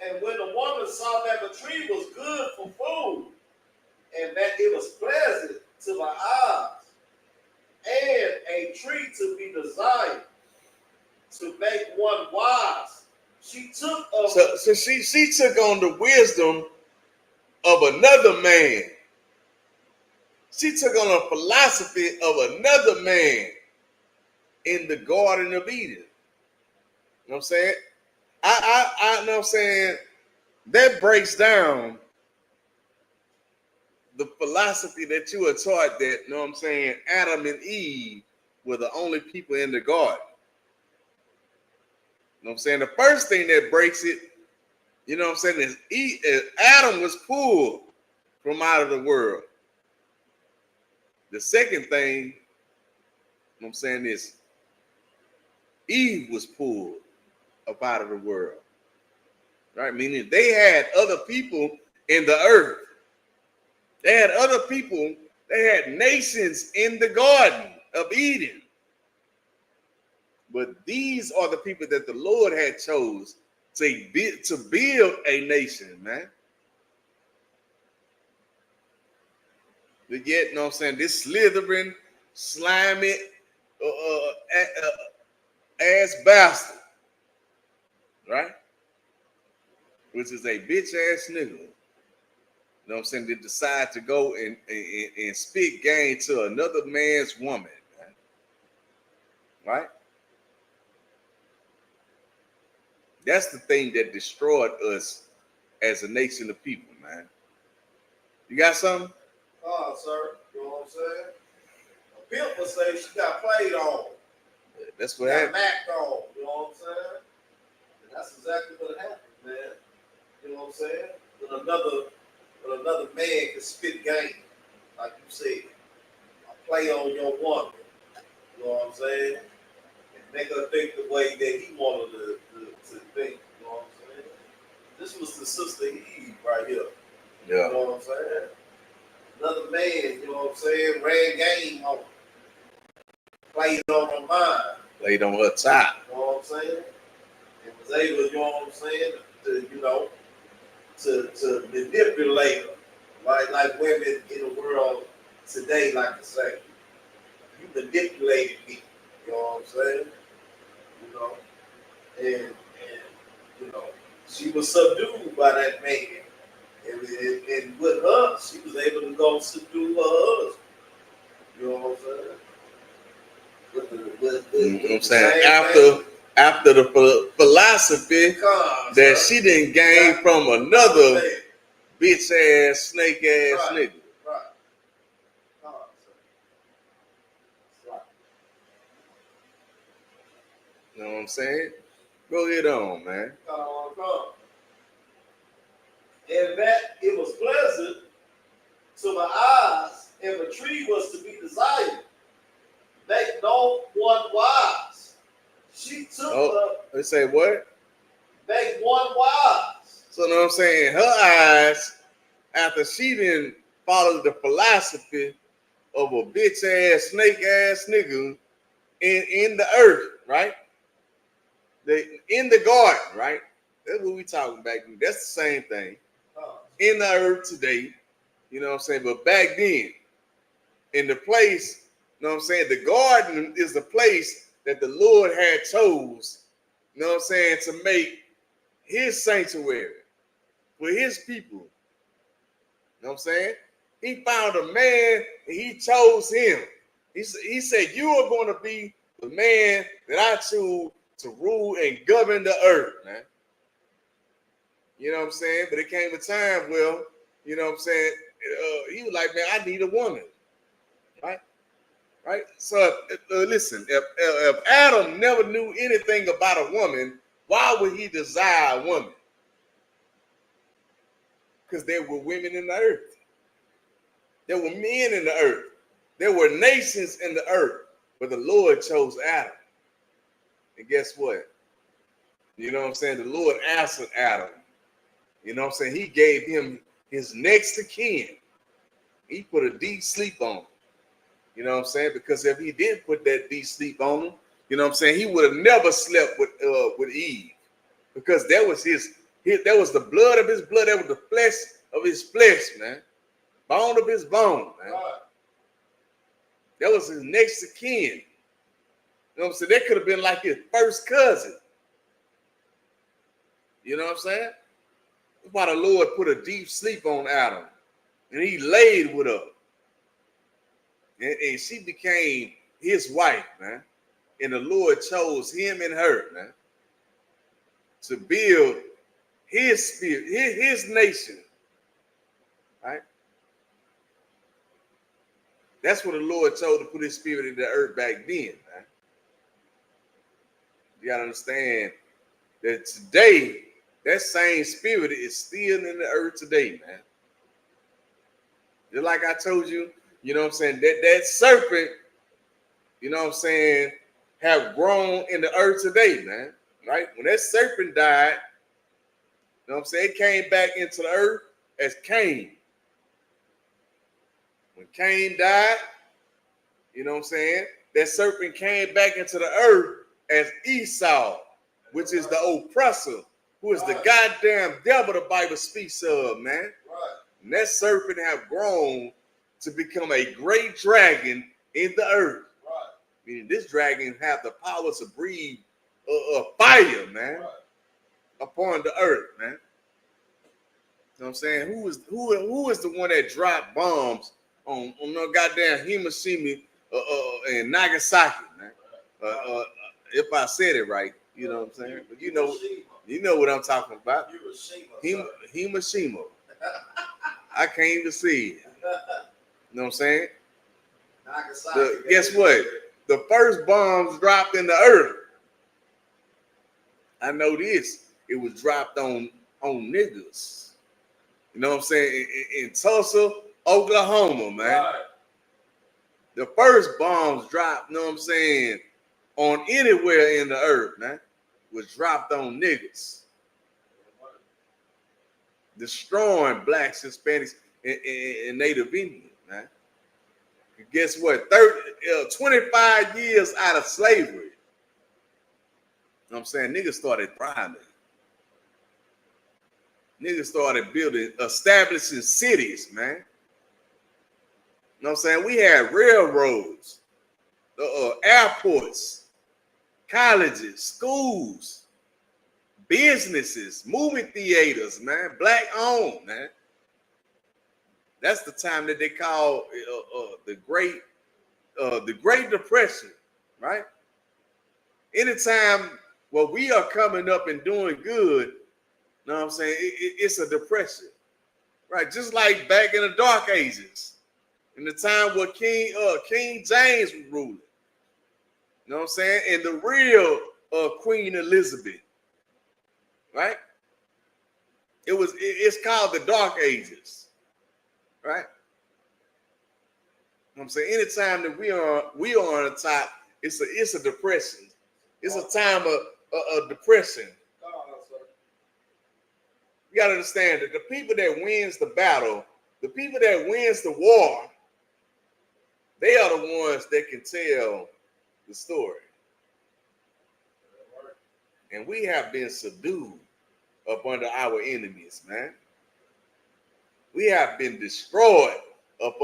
And when the woman saw that the tree was good for food, and that it was pleasant to the eyes, and a tree to be desired, to make one wise, she took of so she took on the wisdom of another man. She took on a philosophy of another man in the Garden of Eden. You know what I'm saying? I know what I'm saying, that breaks down the philosophy that you were taught that, you know what I'm saying, Adam and Eve were the only people in the garden. You know what I'm saying? The first thing that breaks it, you know what I'm saying, is Adam was pulled from out of the world. The second thing, you know what I'm saying, is Eve was pulled up out of the world. Right? Meaning they had other people in the earth. They had other people, they had nations in the Garden of Eden. But these are the people that the Lord had chose to build a nation, man. But yet, you know what I'm saying, this slithering, slimy, ass bastard, right? Which is a bitch ass nigga. You know what I'm saying? They decide to go and spit game to another man's woman, man. Right? That's the thing that destroyed us as a nation of people, man. You got something? Oh, sir. You know what I'm saying? A pimp would say she got played on. That's what happened. Macked on. You know what I'm saying? And that's exactly what happened, man. You know what I'm saying? When another man can spit game, like you said, play on your woman. You know what I'm saying? And make her think the way that he wanted to think. You know what I'm saying? This was the sister Eve right here. Yeah. You know what I'm saying? Another man, you know what I'm saying, ran game on her. Played on her mind. Played on her top. You know what I'm saying? And was able, you know what I'm saying, to, you know, to manipulate them. Like women in the world today like to say, you manipulated me. You know what I'm saying? You know, and you know, she was subdued by that man. And with her, she was able to go subdue her husband. You know what I'm saying? You know what I'm saying? After the philosophy that she didn't gain from another bitch ass, snake ass nigga. Right. You know what I'm saying? Go ahead on, man. And that it was pleasant to my eyes, and the tree was to be desired. Make no one wise. She took her. They say what? Make one wise. So you know what I'm saying? Her eyes, after she didn't follow the philosophy of a bitch ass, snake ass nigga in the earth, right? In the garden, right? That's what we talking about. That's the same thing. In the earth today, you know what I'm saying? But back then, in the place, you know what I'm saying? The garden is the place that the Lord had chose, you know what I'm saying, to make his sanctuary for his people. You know what I'm saying? He found a man and he chose him. He said, you are going to be the man that I choose to rule and govern the earth, man. You know what I'm saying? But it came a time, well, you know what I'm saying? He was like, man, I need a woman, right? Right? So listen, if Adam never knew anything about a woman, why would he desire a woman? Because there were women in the earth. There were men in the earth. There were nations in the earth. But the Lord chose Adam. And guess what? You know what I'm saying? The Lord answered Adam. You know what I'm saying? He gave him his next of kin. He put a deep sleep on him. You know what I'm saying? Because if he didn't put that deep sleep on him, you know what I'm saying, he would have never slept with Eve. Because that was that was the blood of his blood, that was the flesh of his flesh, man. Bone of his bone, man. That was his next of kin. You know what I'm saying? That could have been like his first cousin. You know what I'm saying? That's why the Lord put a deep sleep on Adam. And he laid with her. And she became his wife, man. And the Lord chose him and her, man, to build his spirit, his nation. Right? That's what the Lord told to put his spirit in the earth back then, man. You gotta understand that today, that same spirit is still in the earth today, man. Just like I told you, you know what I'm saying, that serpent, you know what I'm saying, have grown in the earth today, man. Right? When that serpent died, you know what I'm saying, it came back into the earth as Cain. When Cain died, you know what I'm saying, that serpent came back into the earth as Esau, which is the oppressor, who is the goddamn devil the Bible speaks of, man. And that serpent have grown to become a great dragon in the earth. Meaning this dragon have the power to breathe fire, man, upon the earth, man. You know what I'm saying? Who is the one that dropped bombs on no goddamn Hiroshima and Nagasaki, man? If I said it right, you know what I'm saying? But you know what I'm talking about. Hiroshima. I can't even see it. You know what I'm saying? Guess what? The first bombs dropped in the earth. I know this. It was dropped on niggas. You know what I'm saying? In Tulsa, Oklahoma, man. Right. The first bombs dropped, you know what I'm saying, on anywhere in the earth, man, was dropped on niggas. Destroying blacks, Hispanics, and Native Indians, man. Guess what? 25 years out of slavery. You know what I'm saying? Niggas started thriving. Niggas started establishing cities, man. You know what I'm saying? We had railroads, airports, colleges, schools, businesses, movie theaters, man, black owned, man. That's the time that they call the Great Depression, right? Anytime we are coming up and doing good, you know what I'm saying? It's a depression, right? Just like back in the Dark Ages, in the time where King James was ruling, you know what I'm saying? And the real Queen Elizabeth, right? It's called the Dark Ages, right? You know what I'm saying? Anytime that we are on the top, it's a depression. It's a time of depression. You gotta understand that the people that wins the battle, the people that wins the war, they are the ones that can tell the story. And we have been subdued up under our enemies, man. We have been destroyed up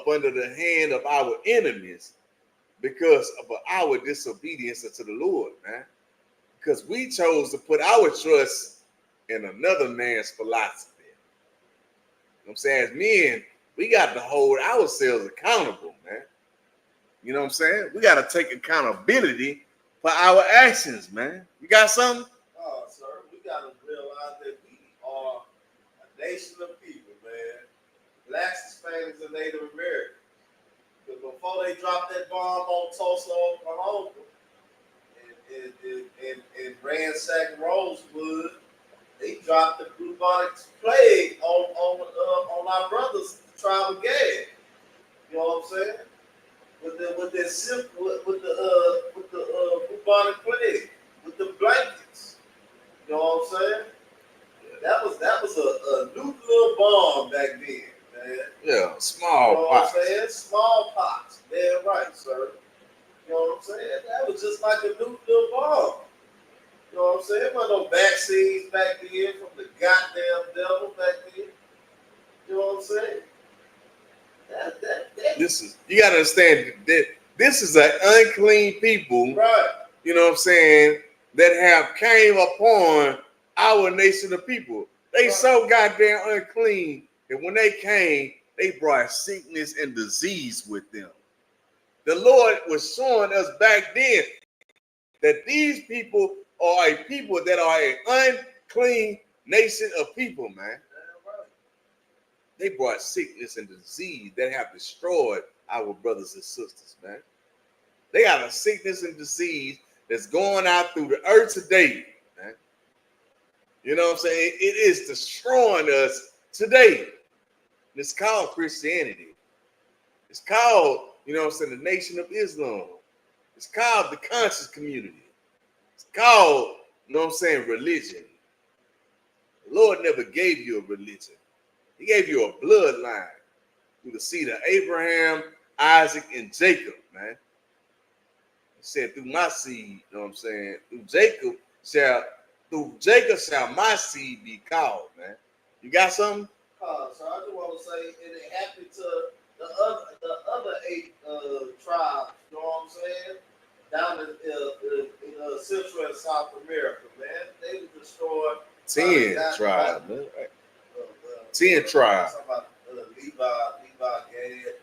under the hand of our enemies because of our disobedience to the Lord, man. Because we chose to put our trust in another man's philosophy. You know what I'm saying? As men, we got to hold ourselves accountable, man. You know what I'm saying? We got to take accountability for our actions, man. You got something? Oh, sir, we got to realize that we are a nation of people, man. Blacks, Hispanics, and Native Americans. Because before they dropped that bomb on Tulsa, Oklahoma, and ransacked Rosewood, they dropped the bubonic plague on our brothers, the tribe of Gad. You know what I'm saying? With the bubonic plague, with the blankets. You know what I'm saying? That was a nuclear bomb back then, man. Yeah, smallpox. You know what I'm saying? Smallpox. Damn right, sir. You know what I'm saying? That was just like a nuclear bomb. You know what I'm saying? There wasn't no vaccines back then from the goddamn devil back then. You know what I'm saying? You gotta understand that this is an unclean people, right? You know what I'm saying, that have came upon our nation of people. They so goddamn unclean that when they came, they brought sickness and disease with them. The Lord was showing us back then that these people are a people that are an unclean nation of people, man. They brought sickness and disease that have destroyed our brothers and sisters, man. They got a sickness and disease that's going out through the earth today, man. You know what I'm saying? It is destroying us today. It's called Christianity. It's called, you know what I'm saying, the Nation of Islam. It's called the conscious community. It's called, you know what I'm saying, religion. The Lord never gave you a religion. He gave you a bloodline through the seed of Abraham, Isaac, and Jacob, man. He said, through my seed, you know what I'm saying, through Jacob shall my seed be called, man. You got something? So I just want to say, and it happened to the other 8 tribes, you know what I'm saying? Down in Central and South America, man. They were destroyed. 10 tribes, man. 10 tribes. Talking about Levi, Gad,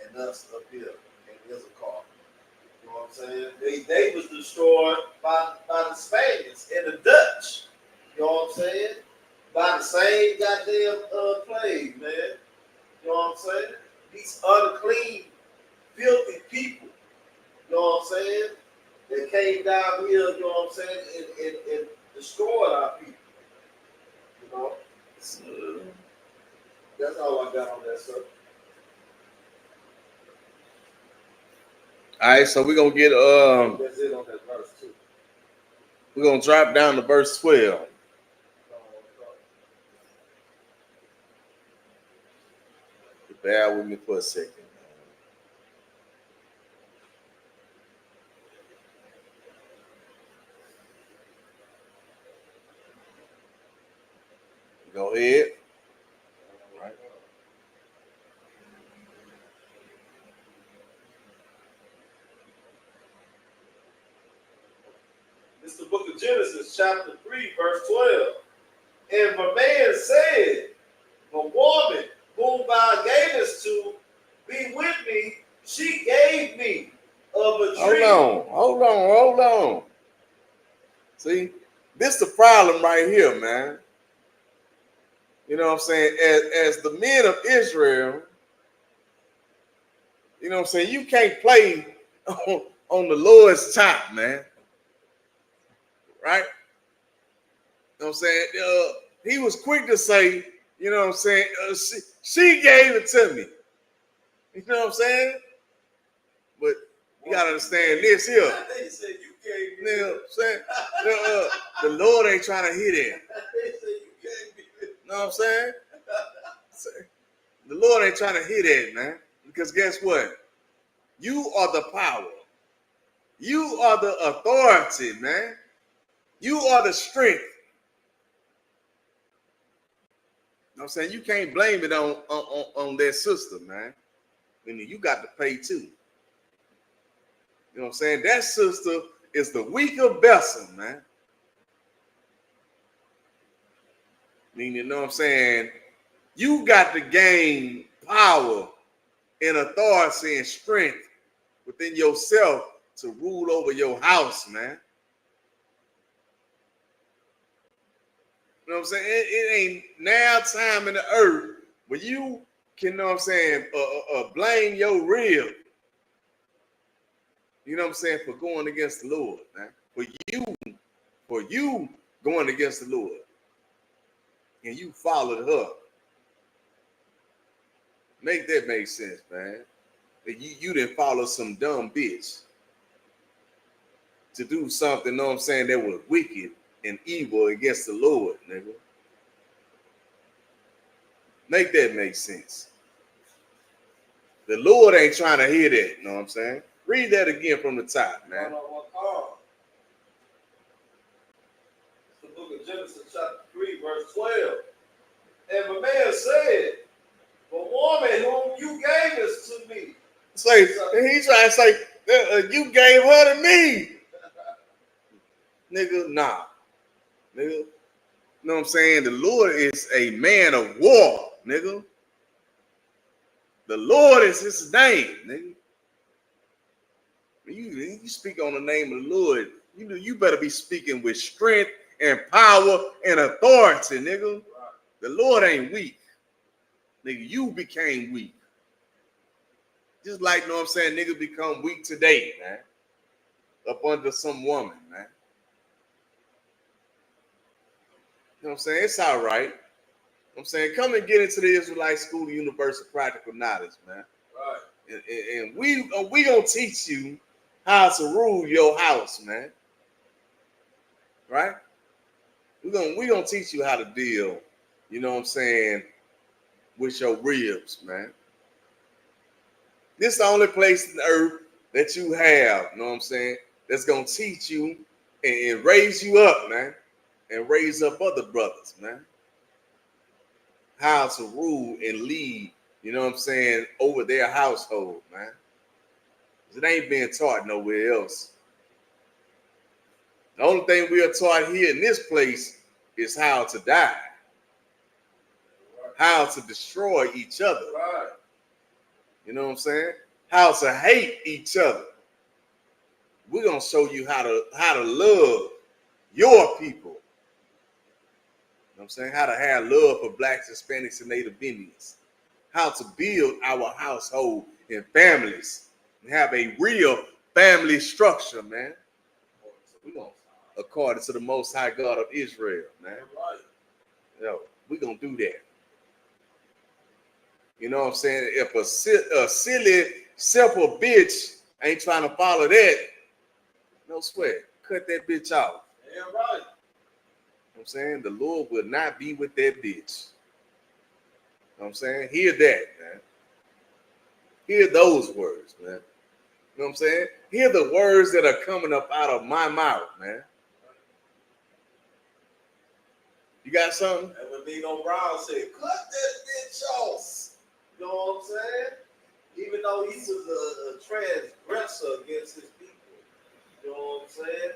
and us up here in Isupk. You know what I'm saying? They was destroyed by the Spaniards and the Dutch. You know what I'm saying? By the same goddamn plague, man. You know what I'm saying? These unclean, filthy people. You know what I'm saying? That came down here, you know what I'm saying, and destroyed our people. You know? That's all I got on that, sir. All right, so we're gonna get That's it on that verse too. We're gonna drop down to verse 12. Bear with me for a second. We're of Genesis, chapter 3, verse 12. And the man said, the woman whom thou gavest to be with me, she gave me of a tree. Hold on. See, this the problem right here, man. You know what I'm saying? As the men of Israel, you know what I'm saying? You can't play on the Lord's top, man. Right? You know what I'm saying? He was quick to say, you know what I'm saying? She gave it to me. You know what I'm saying? But you gotta understand this here. They said you gave me. You know what I'm saying? The Lord ain't trying to hear that. They said you gave me. You know what I'm saying? The Lord ain't trying to hear that, man. Because guess what? You are the power. You are the authority, man. You are the strength. You know what I'm saying? You can't blame it on that sister, man. I mean, you got to pay too. You know what I'm saying? That sister is the weaker vessel, man. Meaning, you know what I'm saying? You got to gain power and authority and strength within yourself to rule over your house, man. You know what I'm saying? It ain't now time in the earth where you can, you know what I'm saying, blame your rib. You know what I'm saying? For going against the Lord, man. For you going against the Lord. And you followed her. Make that make sense, man. You didn't follow some dumb bitch to do something, you know what I'm saying, that was wicked and evil against the Lord, nigga. Make that make sense. The Lord ain't trying to hear that, you know what I'm saying? Read that again from the top, man. The book of Genesis, chapter 3, verse 12. And the man said, the woman whom you gave us to me. Say, he's trying to say, you gave her to me. Nigga, nah. Nigga. You know what I'm saying? The Lord is a man of war, nigga. The Lord is his name, nigga. You speak on the name of the Lord, you better be speaking with strength and power and authority, nigga. The Lord ain't weak. Nigga, you became weak. Just like, you know what I'm saying, nigga become weak today, man. Up under some woman, man. You know what I'm saying? It's all right. You know what I'm saying? Come and get into the Israelite School of Universal Practical Knowledge, man. Right. And we gonna teach you how to rule your house, man. Right? We're gonna teach you how to deal, you know what I'm saying, with your ribs, man. This is the only place on earth that you have, you know what I'm saying, that's gonna teach you and raise you up, man, and raise up other brothers, man. How to rule and lead, you know what I'm saying, over their household, man. It ain't being taught nowhere else. The only thing we are taught here in this place is how to die, how to destroy each other. You know what I'm saying? How to hate each other. We're gonna show you how to love your people. You know what I'm saying? How to have love for blacks, Hispanics, and Native Indians. How to build our household and families and have a real family structure, man. We're gonna, according to the Most High God of Israel, man. Yo, we're gonna do that. You know what I'm saying? If a silly, simple bitch ain't trying to follow that, no sweat. Cut that bitch off. Yeah, right. You know what I'm saying? The Lord will not be with that bitch. You know what I'm saying? Hear that, man. Hear those words, man. You know what I'm saying? Hear the words that are coming up out of my mouth, man. You got something? And when Nino Brown said, cut that bitch off. You know what I'm saying? Even though he was a transgressor against his people. You know what I'm saying?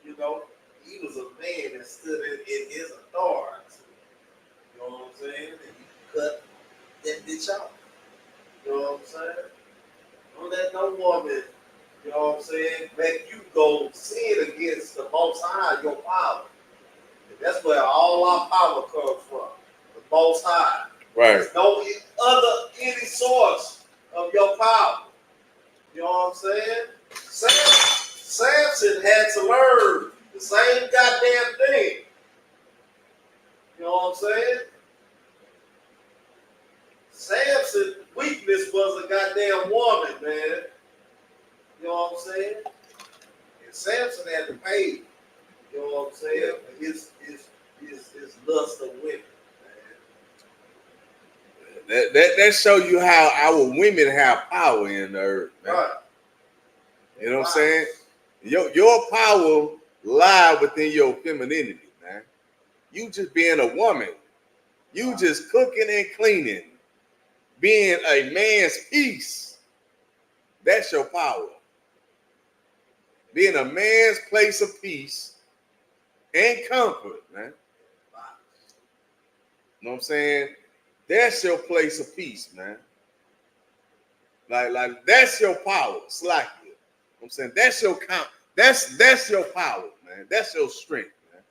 You know, he was a man that stood in his authority. You know what I'm saying? And he cut that bitch out. You know what I'm saying? Don't let no woman, you know what I'm saying, make you go sin against the Most High, your power. And that's where all our power comes from, the Most High. Right. There's no any source of your power. You know what I'm saying? Samson had to learn the same goddamn thing. You know what I'm saying? Samson's weakness was a goddamn woman, man. You know what I'm saying? And Samson had to pay, you know what I'm saying, for his lust of women, man. That show you how our women have power in the earth, man. Right. You know what I'm saying? Your power lies within your femininity, man. You just being a woman. You just cooking and cleaning. Being a man's peace. That's your power. Being a man's place of peace and comfort, man. You know what I'm saying? That's your place of peace, man. Like that's your power. It's like it. You know what I'm saying? That's your that's your power, man. That's your strength, man.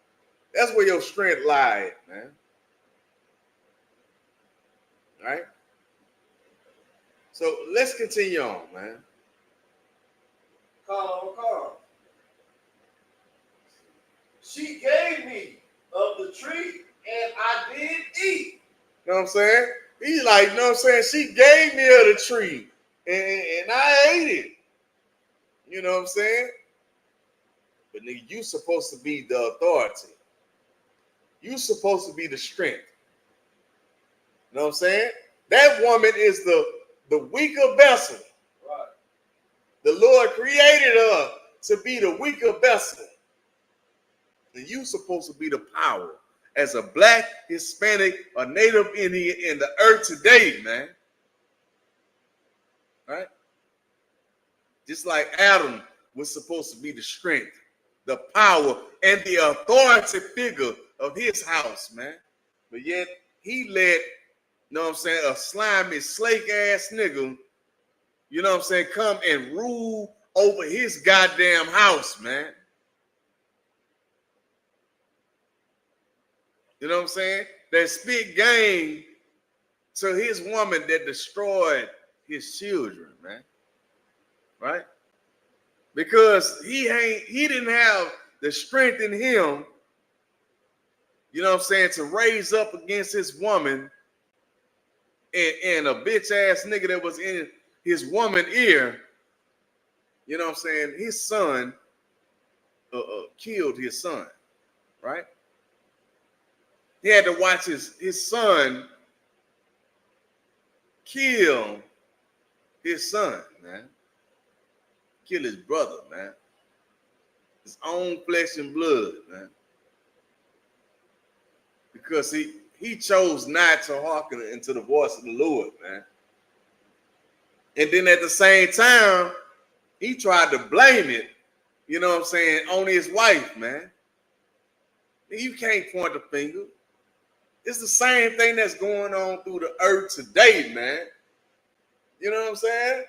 That's where your strength lies, man. All right? So let's continue on, man. Carl. She gave me of the tree and I did eat. You know what I'm saying? He's like, you know what I'm saying? She gave me of the tree and I ate it. You know what I'm saying? But nigga, you supposed to be the authority. You supposed to be the strength. You know what I'm saying? That woman is the weaker vessel. Right. The Lord created her to be the weaker vessel. And you supposed to be the power as a black, Hispanic, or Native Indian in the earth today, man. Right? Just like Adam was supposed to be the strength, the power, and the authority figure of his house, man. But yet he let, you know what I'm saying, a slimy, slake-ass nigga, you know what I'm saying, come and rule over his goddamn house, man. You know what I'm saying? That spit game to his woman that destroyed his children, man. Right? Because he didn't have the strength in him, you know what I'm saying, to raise up against his woman and a bitch ass nigga that was in his woman ear. You know what I'm saying? His son killed his son, right? He had to watch his son kill his son, man. Kill his brother, man. His own flesh and blood, man. Because he chose not to hearken into the voice of the Lord, man. And then at the same time, he tried to blame it, you know what I'm saying, on his wife, man. You can't point the finger. It's the same thing that's going on through the earth today, man. You know what I'm saying?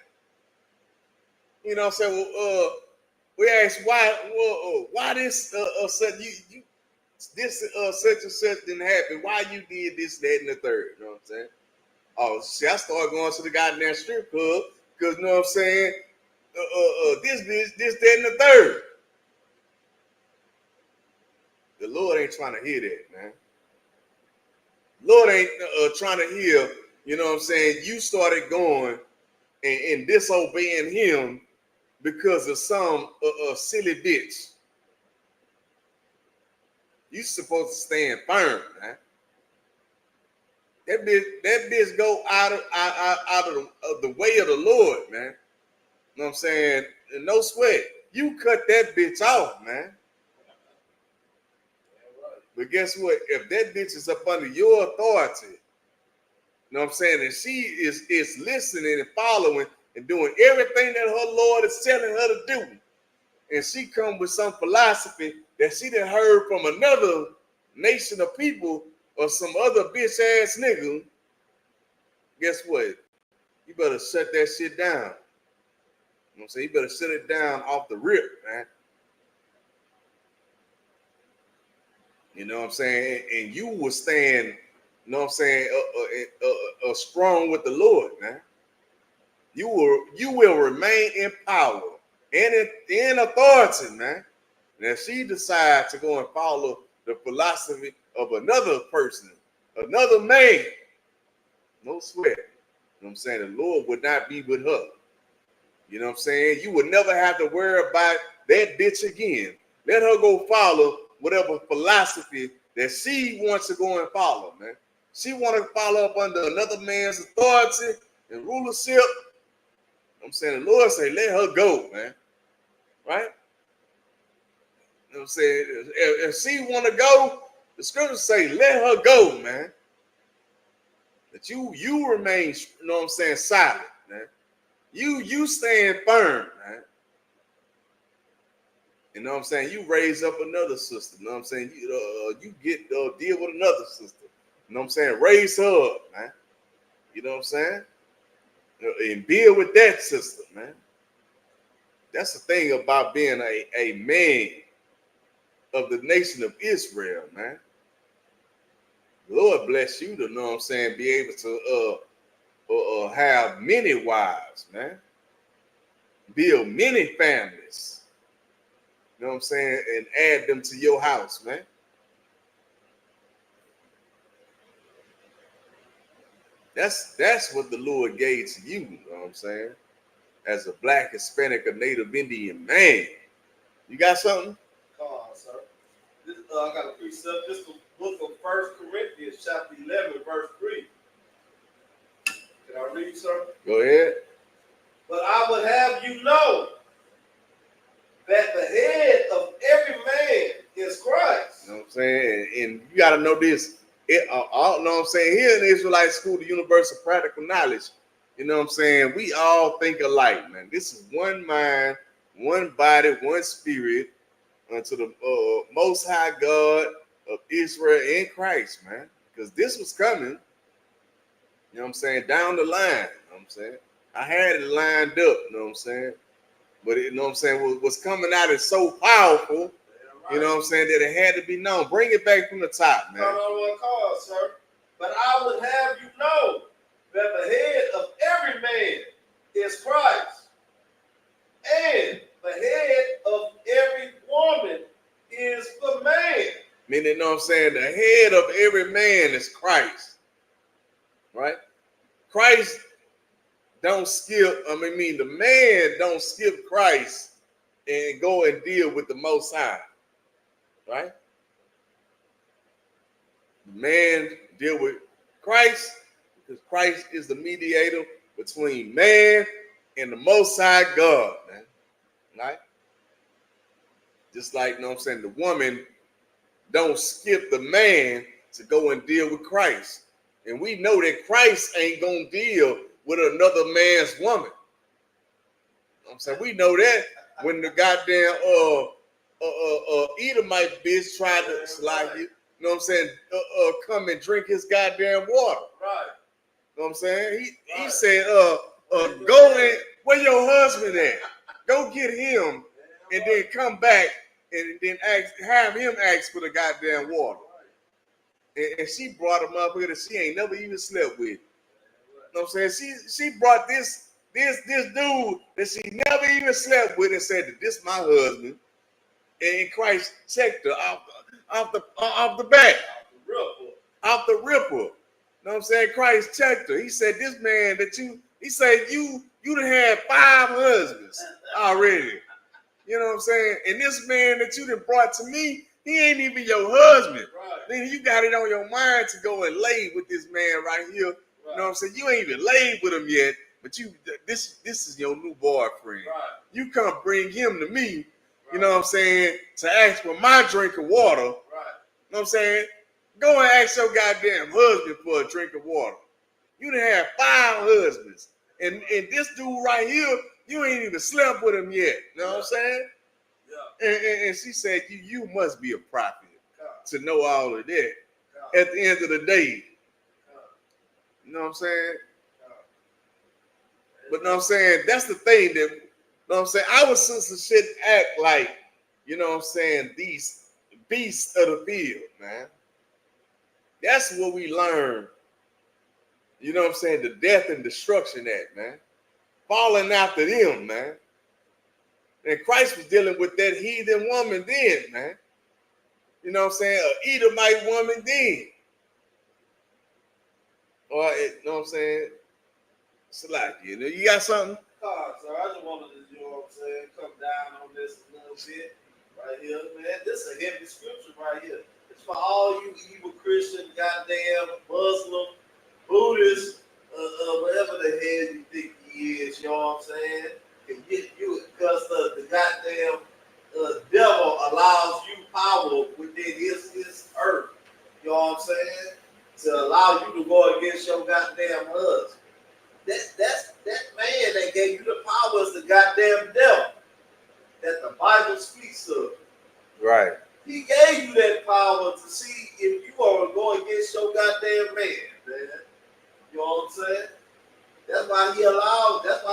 You know what I'm saying? Well, we ask why this such and such didn't happen. Why you did this, that, and the third? You know what I'm saying? Oh, see, I started going to the goddamn strip club because, you know what I'm saying? This, that, and the third. The Lord ain't trying to hear that, man. Lord ain't trying to hear, you know what I'm saying, you started going and disobeying him because of some silly bitch. You supposed to stand firm, man. That bitch go out of the way of the Lord, man. You know what I'm saying? And no sweat. You cut that bitch off, man. But guess what? If that bitch is up under your authority, you know what I'm saying, and she is listening and following and doing everything that her Lord is telling her to do, and she come with some philosophy that she done heard from another nation of people or some other bitch ass nigga, guess what? You better shut that shit down. You know what I'm saying? You better shut it down off the rip, man. You know what I'm saying? And you will stand, you know what I'm saying, strong with the Lord, man. You will remain in power and in authority, man. And if she decides to go and follow the philosophy of another person, another man, no sweat. You know what I'm saying? The Lord would not be with her. You know what I'm saying? You would never have to worry about that bitch again. Let her go follow whatever philosophy that she wants to go and follow, man. She want to follow up under another man's authority and rulership. You know what I'm saying? The Lord say, let her go, man. Right? You know what I'm saying? If she want to go, the scriptures say, let her go, man. That you remain, you know what I'm saying, silent, man. You stand firm, man. You know what I'm saying? You raise up another sister. You know what I'm saying? You get deal with another sister. You know what I'm saying? Raise her up, man. You know what I'm saying? And deal with that sister, man. That's the thing about being a man of the nation of Israel, man. The Lord bless you to, know what I'm saying, be able to have many wives, man. Build many families. You know what I'm saying? And add them to your house, man. That's what the Lord gave to you, you know what I'm saying? As a Black, Hispanic, or Native Indian man. You got something? Come on, sir. This, I got a precept. This is the book of 1 Corinthians, chapter 11, verse 3. Can I read, sir? Go ahead. But I would have you know that the head of every man is Christ. You know what I'm saying? And you got to know this. You know what I'm saying? Here in the Israelite School, the Universe of Practical Knowledge, you know what I'm saying? We all think alike, man. This is one mind, one body, one spirit unto the Most High God of Israel in Christ, man. Because this was coming, you know what I'm saying, down the line, you know what I'm saying? I had it lined up, you know what I'm saying? But you know what I'm saying, what's coming out is so powerful, you know what I'm saying, that it had to be known. Bring it back from the top, man. Turn on one call, sir. But I would have you know that the head of every man is Christ, and the head of every woman is the man. Meaning, you know what I'm saying, the head of every man is Christ, right? Christ don't skip, the man don't skip Christ and go and deal with the Most High, right? The man deal with Christ because Christ is the mediator between man and the Most High God, man, right? Just like, you know what I'm saying, the woman don't skip the man to go and deal with Christ. And we know that Christ ain't gonna deal with another man's woman. You know what I'm saying? We know that when the goddamn Edomite bitch tried to slide you know what I'm saying, come and drink his goddamn water. Right. You know what I'm saying? He said, go in, where your husband at? Go get him and then come back and then have him ask for the goddamn water. And she brought him up here that she ain't never even slept with. You know what I'm saying? She brought this dude that she never even slept with and said that this my husband. And Christ checked her off the back. Off the ripper. You know what I'm saying? Christ checked her. He said, this man that he said, you done had 5 husbands already. You know what I'm saying? And this man that you done brought to me, he ain't even your husband. Right. Then you got it on your mind to go and lay with this man right here. Right. You know what I'm saying? You ain't even laid with him yet, but this is your new boyfriend. Right. You come bring him to me, right. You know what I'm saying, to ask for my drink of water. Right. You know what I'm saying? Go and ask your goddamn husband for a drink of water. You done had 5 husbands. And this dude right here, you ain't even slept with him yet. You know what I'm saying? And she said, you must be a prophet to know all of that. At the end of the day, you know what I'm saying? But you know what I'm saying? That's the thing that, you know what I'm saying? Our sisters shouldn't act like, you know what I'm saying, these beasts of the field, man. That's what we learn, you know what I'm saying, the death and destruction at, man. Falling after them, man. And Christ was dealing with that heathen woman then, man. You know what I'm saying? An Edomite woman then. Or, you know what I'm saying? Salaki, you know, you got something? So I just wanted to, you know what I'm saying, come down on this a little bit right here, man. This is a heavy scripture right here. It's for all you evil Christian, goddamn Muslim, Buddhist, whatever the hell you think he is, you know what I'm saying? Because the goddamn devil allows you power within his earth, you know what I'm saying? To allow you to go against your goddamn husband. That man that gave you the power is the goddamn devil that the Bible speaks of. Right. He gave you that power to see if you are going against your goddamn man. You know what I'm saying? That's why he allowed you, that's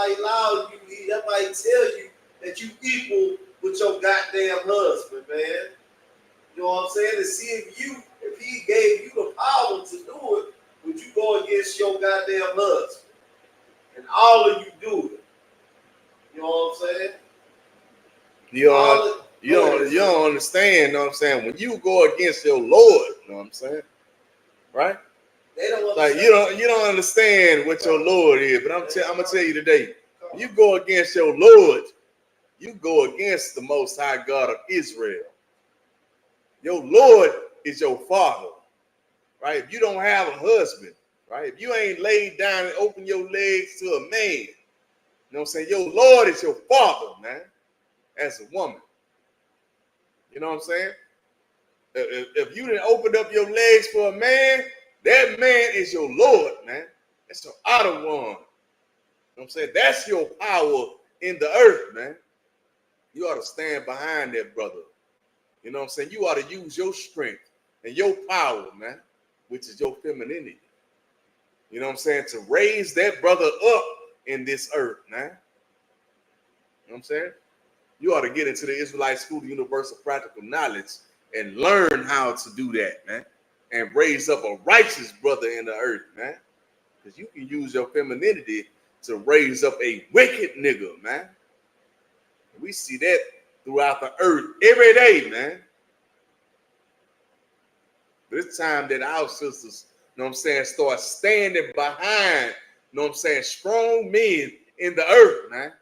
why he tell you that you equal with your goddamn husband, man. You know what I'm saying? To see if he gave you the power to do it, would you go against your goddamn husband? And all of you do it. You know what I'm saying? You don't understand, you know what I'm saying? When you go against your Lord, you know what I'm saying? Right? They don't like you don't understand what your Lord is, but I'm gonna tell you today, when you go against your Lord, you go against the Most High God of Israel. Your Lord is your father, right? If you don't have a husband, right? If you ain't laid down and open your legs to a man, you know what I'm saying? Your Lord is your father, man, as a woman. You know what I'm saying? If you didn't open up your legs for a man, that man is your Lord, man. That's your outer one. You know what I'm saying? That's your power in the earth, man. You ought to stand behind that brother. You know what I'm saying? You ought to use your strength and your power, man, which is your femininity. You know what I'm saying? To raise that brother up in this earth, man. You know what I'm saying? You ought to get into the Israelite School of Universal Practical Knowledge and learn how to do that, man. And raise up a righteous brother in the earth, man. Because you can use your femininity to raise up a wicked nigga, man. We see that throughout the earth every day, man. But it's time that our sisters, you know what I'm saying, start standing behind, you know what I'm saying, strong men in the earth, man.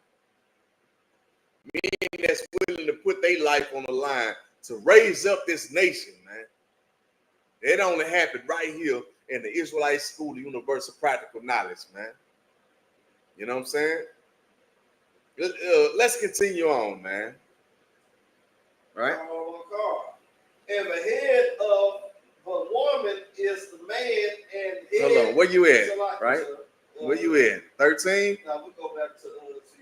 Men that's willing to put their life on the line to raise up this nation, man. It only happened right here in the Israelite School of Universal Practical Knowledge, man. You know what I'm saying? Let's continue on, man. Right? And the head of the woman is the man, and hold on, where you at? Right? Where you at? 13? Now we go back to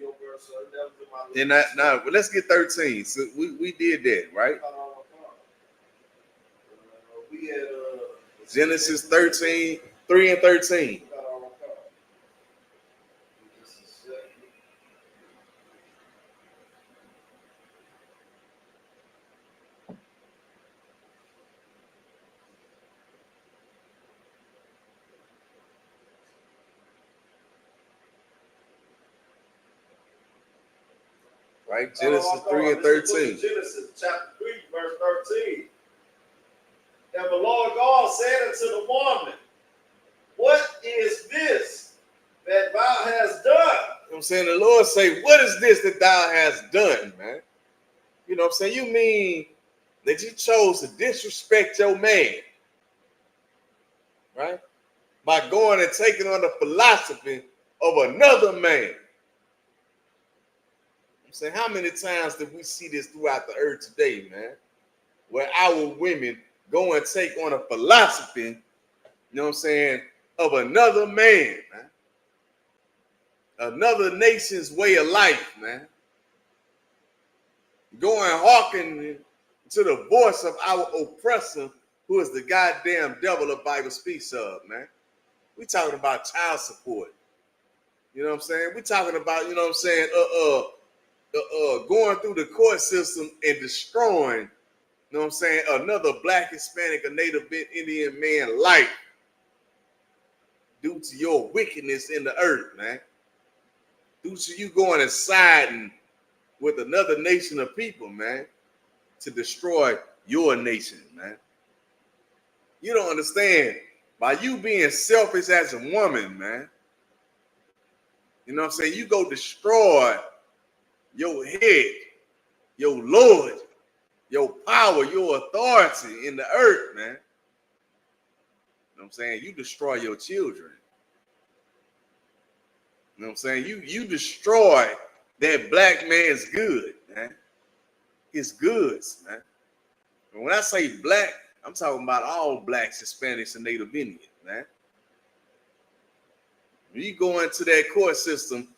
your verse. That was in my well, let's get 13. So we did that, right? We had Genesis 13, 3 and 13. Right? Genesis 3 and 13. Genesis chapter 3, verse 13. And the Lord God said unto the woman, what is this that thou hast done? You know what I'm saying? The Lord say, what is this that thou hast done, man? You know what I'm saying? You mean that you chose to disrespect your man, right? By going and taking on the philosophy of another man. I'm saying, how many times did we see this throughout the earth today, man? Where our women go and take on a philosophy, you know what I'm saying, of another man, man. Another nation's way of life, man. Go and hearken to the voice of our oppressor, who is the goddamn devil the Bible speaks of, man. We talking about child support. You know what I'm saying? We talking about, you know what I'm saying, going through the court system and destroying, you know what I'm saying, another Black, Hispanic, or Native Indian man life due to your wickedness in the earth, man. Due to you going and siding with another nation of people, man, to destroy your nation, man. You don't understand. By you being selfish as a woman, man, you know what I'm saying, you go destroy your head, your Lord, your power, your authority in the earth, man. You know what I'm saying? You destroy your children. You know what I'm saying? You destroy that black man's good, man. His goods, man. And when I say black, I'm talking about all blacks, Hispanics, and Native Indians, man. When you go into that court system,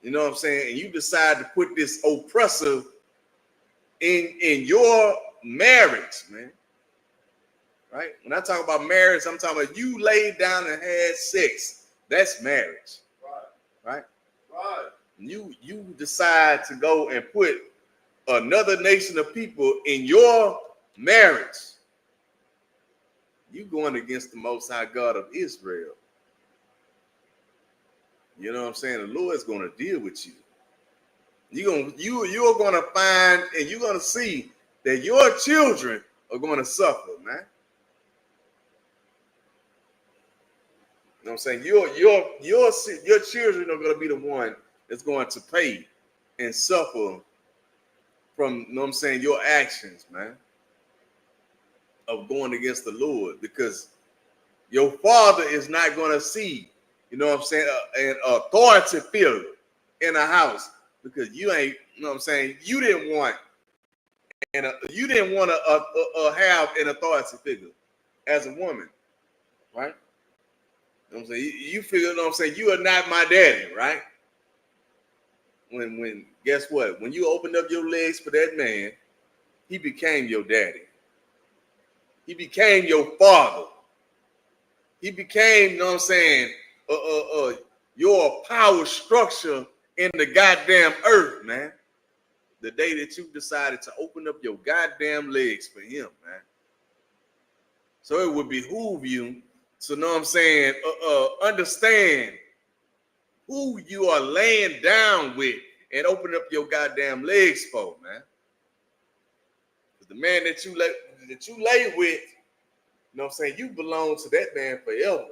you know what I'm saying, and you decide to put this oppressor in your marriage, man. Right? When I talk about marriage, I'm talking about you laid down and had sex. That's marriage. Right? Right. You decide to go and put another nation of people in your marriage. You going against the Most High God of Israel. You know what I'm saying? The Lord's going to deal with you. You're going to find and you're going to see that your children are going to suffer, man. You know what I'm saying? Your children are going to be the one that's going to pay and suffer from, you know what I'm saying, your actions, man, of going against the Lord, because your father is not going to see, you know what I'm saying, an authority figure in a house, because you ain't, you know what I'm saying, you didn't want to have an authority figure as a woman, right? You know what I'm saying? You figure, you know what I'm saying, you are not my daddy, right? When guess what? When you opened up your legs for that man, he became your daddy. He became your father. He became, you know what I'm saying, your power structure in the goddamn earth, man. The day that you decided to open up your goddamn legs for him, man. So it would behoove you to, know what I'm saying, understand who you are laying down with and open up your goddamn legs for, man. The man that you lay with, you know what I'm saying, you belong to that man forever.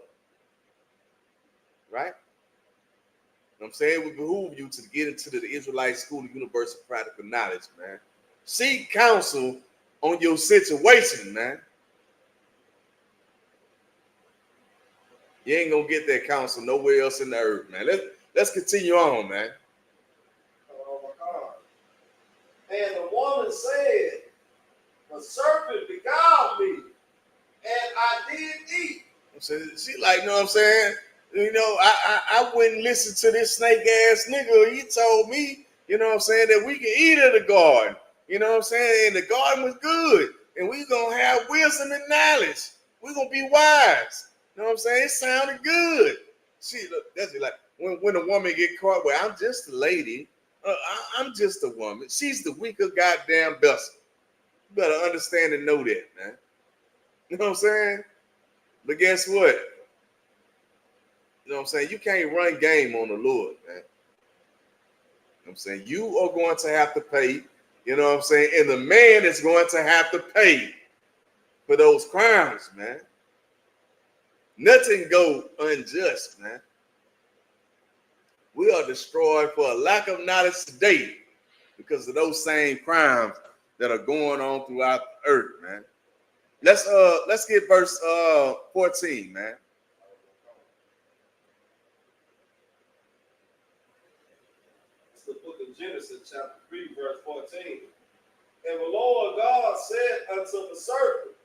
Right? You know what I'm saying? It would behoove you to get into the Israelite School of Universal Practical Knowledge, man. Seek counsel on your situation, man. You ain't gonna get that counsel nowhere else in the earth, man. Let's continue on, man. Oh my God. And the woman said, the serpent beguiled me, and I did eat. So she like, you know what I'm saying? You know, I wouldn't listen to this snake ass nigga. He told me, you know what I'm saying, that we can eat of the garden. You know what I'm saying? And the garden was good. And we gonna have wisdom and knowledge. We're gonna be wise. You know what I'm saying? It sounded good. See, look, that's like when a woman get caught, well, I'm just a lady. I'm just a woman. She's the weaker goddamn vessel. You better understand and know that, man. You know what I'm saying? But guess what? You know what I'm saying? You can't run game on the Lord, man. You know what I'm saying? You are going to have to pay, you know what I'm saying? And the man is going to have to pay for those crimes, man. Nothing go unjust, man. We are destroyed for a lack of knowledge today because of those same crimes that are going on throughout the earth, man. Let's get verse 14, man. The book of Genesis, chapter 3, verse 14. And the Lord God said unto the serpent,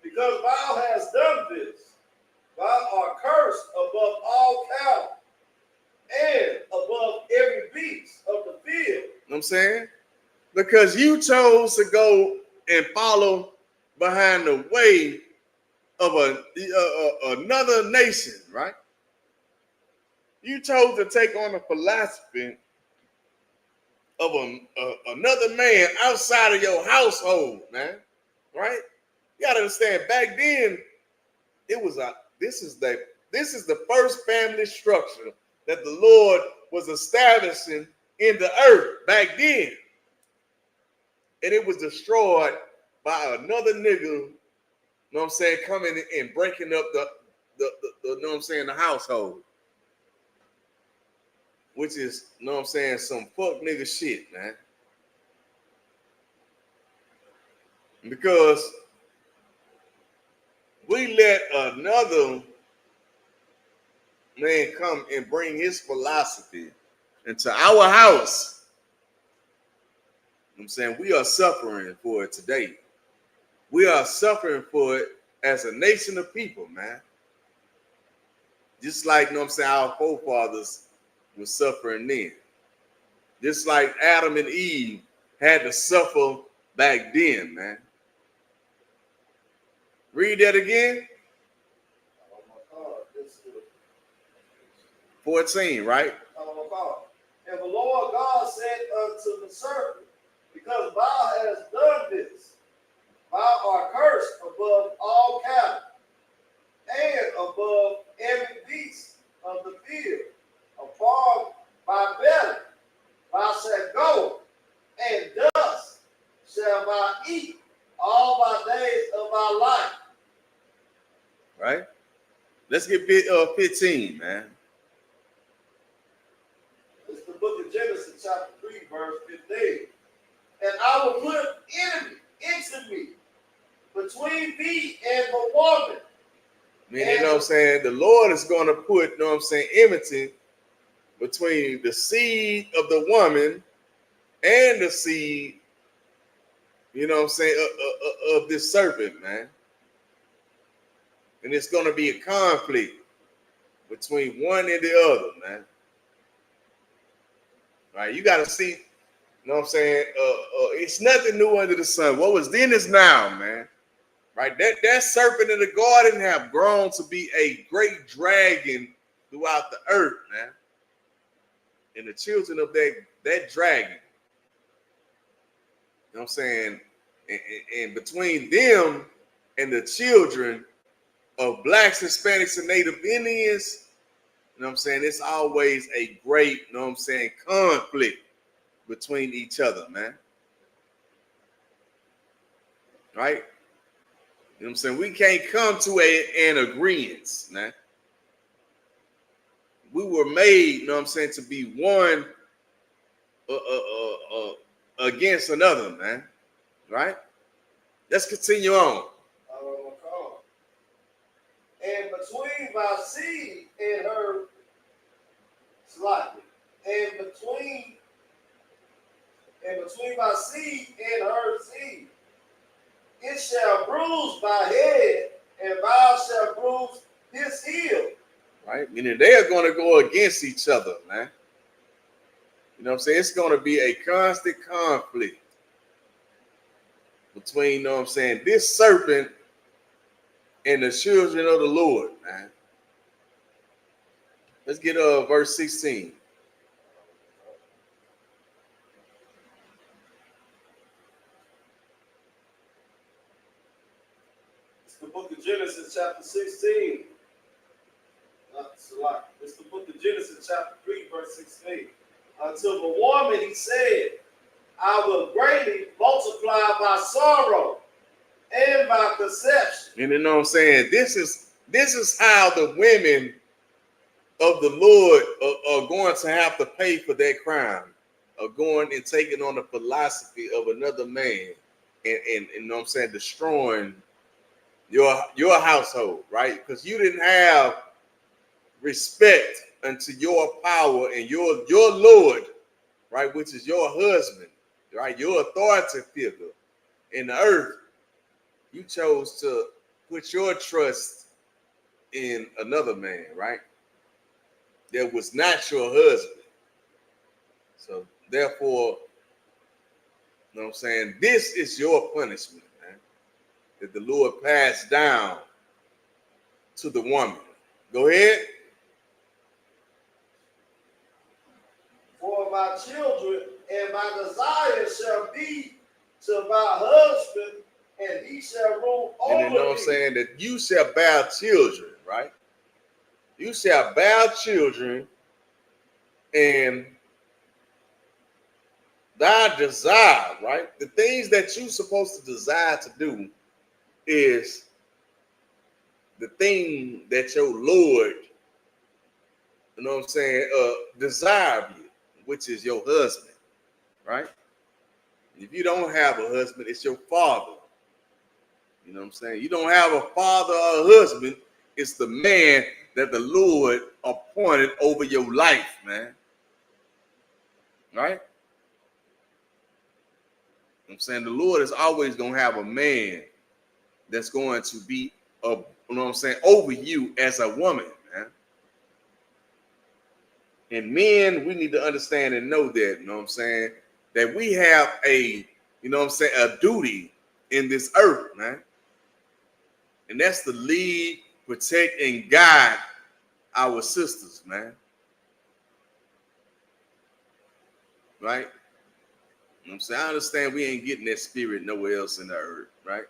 because thou hast done this, thou art cursed above all cattle and above every beast of the field. You know what I'm saying? because you chose to go and follow behind the way of another nation, right? You chose to take on the philosophy of another man outside of your household, man, right? You gotta understand. Back then, it was this is the first family structure that the Lord was establishing in the earth back then, and it was destroyed by another nigga. You know what I'm saying? Coming and breaking up the you know what I'm saying, the household, which is, you know what I'm saying, some fuck nigga shit, man. Because we let another man come and bring his philosophy into our house. You know what I'm saying, we are suffering for it today. We are suffering for it as a nation of people, man. Just like, you know what I'm saying, our forefathers were suffering then. Just like Adam and Eve had to suffer back then, man. Read that again. 14, right? And the Lord God said unto the serpent, because thou hast done this, thou art cursed above all cattle, and above every beast of the field. Upon thy belly thou shalt go, and dust shall thou eat all thy days of thy life. Right? Let's get 15, man. It's the book of Genesis, chapter 3, verse 15. And I will put enemy into me between thee and the woman. Meaning, you know what I'm saying, the Lord is going to put, you know what I'm saying, enmity between the seed of the woman and the seed, you know what I'm saying, of this serpent, man. And it's going to be a conflict between one and the other, man. Right? You got to see, you know what I'm saying, it's nothing new under the sun. What was then is now, man. Right? That serpent in the garden have grown to be a great dragon throughout the earth, man. And the children of that dragon, you know what I'm saying, and between them and the children of blacks, Hispanics, and Native Indians, you know what I'm saying, it's always a great, you know what I'm saying, conflict between each other, man. Right? You know what I'm saying? We can't come to an agreement, man. We were made, you know what I'm saying, to be one against another, man. Right? Let's continue on. And between thy seed and her, slightly, and between thy seed and her seed, it shall bruise thy head, and thou shalt bruise his heel. Right? Meaning they are going to go against each other, man. You know what I'm saying? It's going to be a constant conflict between, you know what I'm saying, this serpent and the children of the Lord, man. Let's get verse 16. It's the book of Genesis, chapter 16. It's the book of Genesis, chapter 3, verse 16. Until the woman, he said, I will greatly multiply thy sorrow and thy conception. And you know what I'm saying? This is how the women of the Lord are going to have to pay for their crime, of going and taking on the philosophy of another man and you know what I'm saying, destroying your household, right? Because you didn't have respect unto your power and your Lord, right, which is your husband, right, your authority figure in the earth. You chose to put your trust in another man, right, that was not your husband. So therefore, you know know what I'm saying? This is your punishment, man, that the Lord passed down to the woman. Go ahead. For my children and my desire shall be to my husband, and he shall rule over And you know what I'm me. saying? That you shall bear children, right? You shall bear children, and thy desire, right? The things that you're supposed to desire to do is the thing that your Lord, you know what I'm saying, desire of you, which is your husband, right? If you don't have a husband, it's your father. You know what I'm saying? You don't have a father or a husband, it's the man that the Lord appointed over your life, man. Right? You know what I'm saying? The Lord is always going to have a man that's going to be, you know what I'm saying, over you as a woman, man. And men, we need to understand and know that, you know what I'm saying, that we have a, you know what I'm saying, a duty in this earth, man. And that's to lead, protect, and guide our sisters, man. Right? You know what I'm saying? I understand we ain't getting that spirit nowhere else in the earth, right?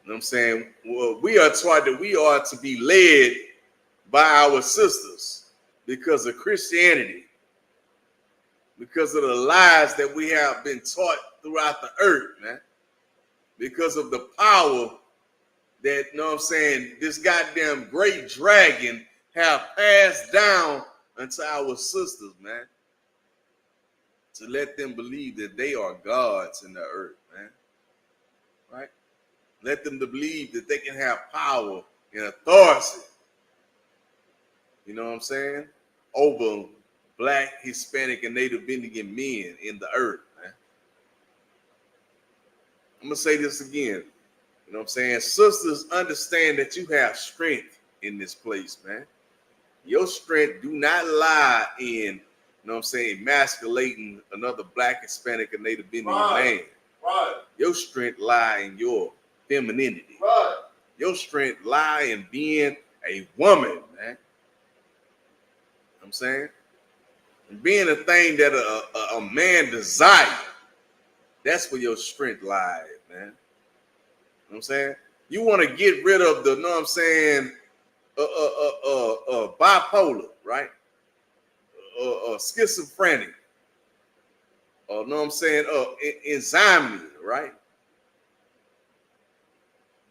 You know what I'm saying? Well, we are taught that we are to be led by our sisters because of Christianity, because of the lies that we have been taught throughout the earth, man. Because of the power that, you know what I'm saying, this goddamn great dragon have passed down unto our sisters, man. To let them believe that they are gods in the earth, man. Right? Let them to believe that they can have power and authority. You know what I'm saying? Over Black, Hispanic, and Native Indian men in the earth, man. I'm going to say this again. You know what I'm saying? Sisters, understand that you have strength in this place, man. Your strength do not lie in, you know what I'm saying, emasculating another Black, Hispanic, or Native Indian man. Right. Your strength lie in your femininity. Right. Your strength lie in being a woman, man. You know what I'm saying? And being a thing that a man desires. That's where your strength lies, man. You know what I'm saying? You want to get rid of the, you know what I'm saying, bipolar, right? Schizophrenic. Know what I'm saying? Insomnia, right?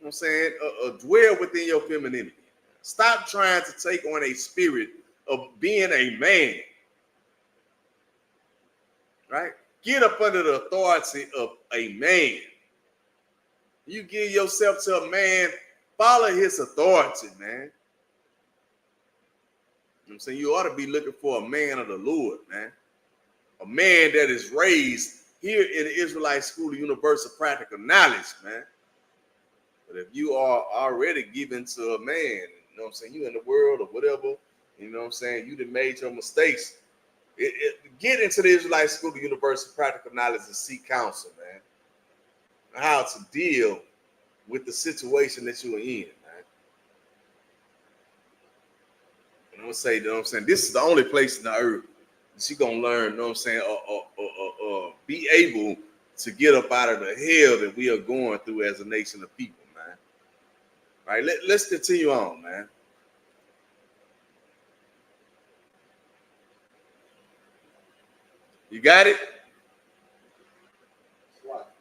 You know what I'm saying? Dwell within your femininity. Stop trying to take on a spirit of being a man, right? Get up under the authority of a man. You give yourself to a man, follow his authority, man. You know what I'm saying? You ought to be looking for a man of the Lord, man. A man that is raised here in the Israelite School of Universal Practical Knowledge, man. But if you are already given to a man, you know what I'm saying, you in the world or whatever, you know what I'm saying, you done made your mistakes, get into the Israelite School of Universal Practical Knowledge and seek counsel, man. How to deal with the situation that you're in, man. And I'm gonna say, you know what I'm saying, this is the only place in the earth that you're gonna learn, you know what I'm saying, be able to get up out of the hell that we are going through as a nation of people, man. All right, let's continue on, man. You got it? What?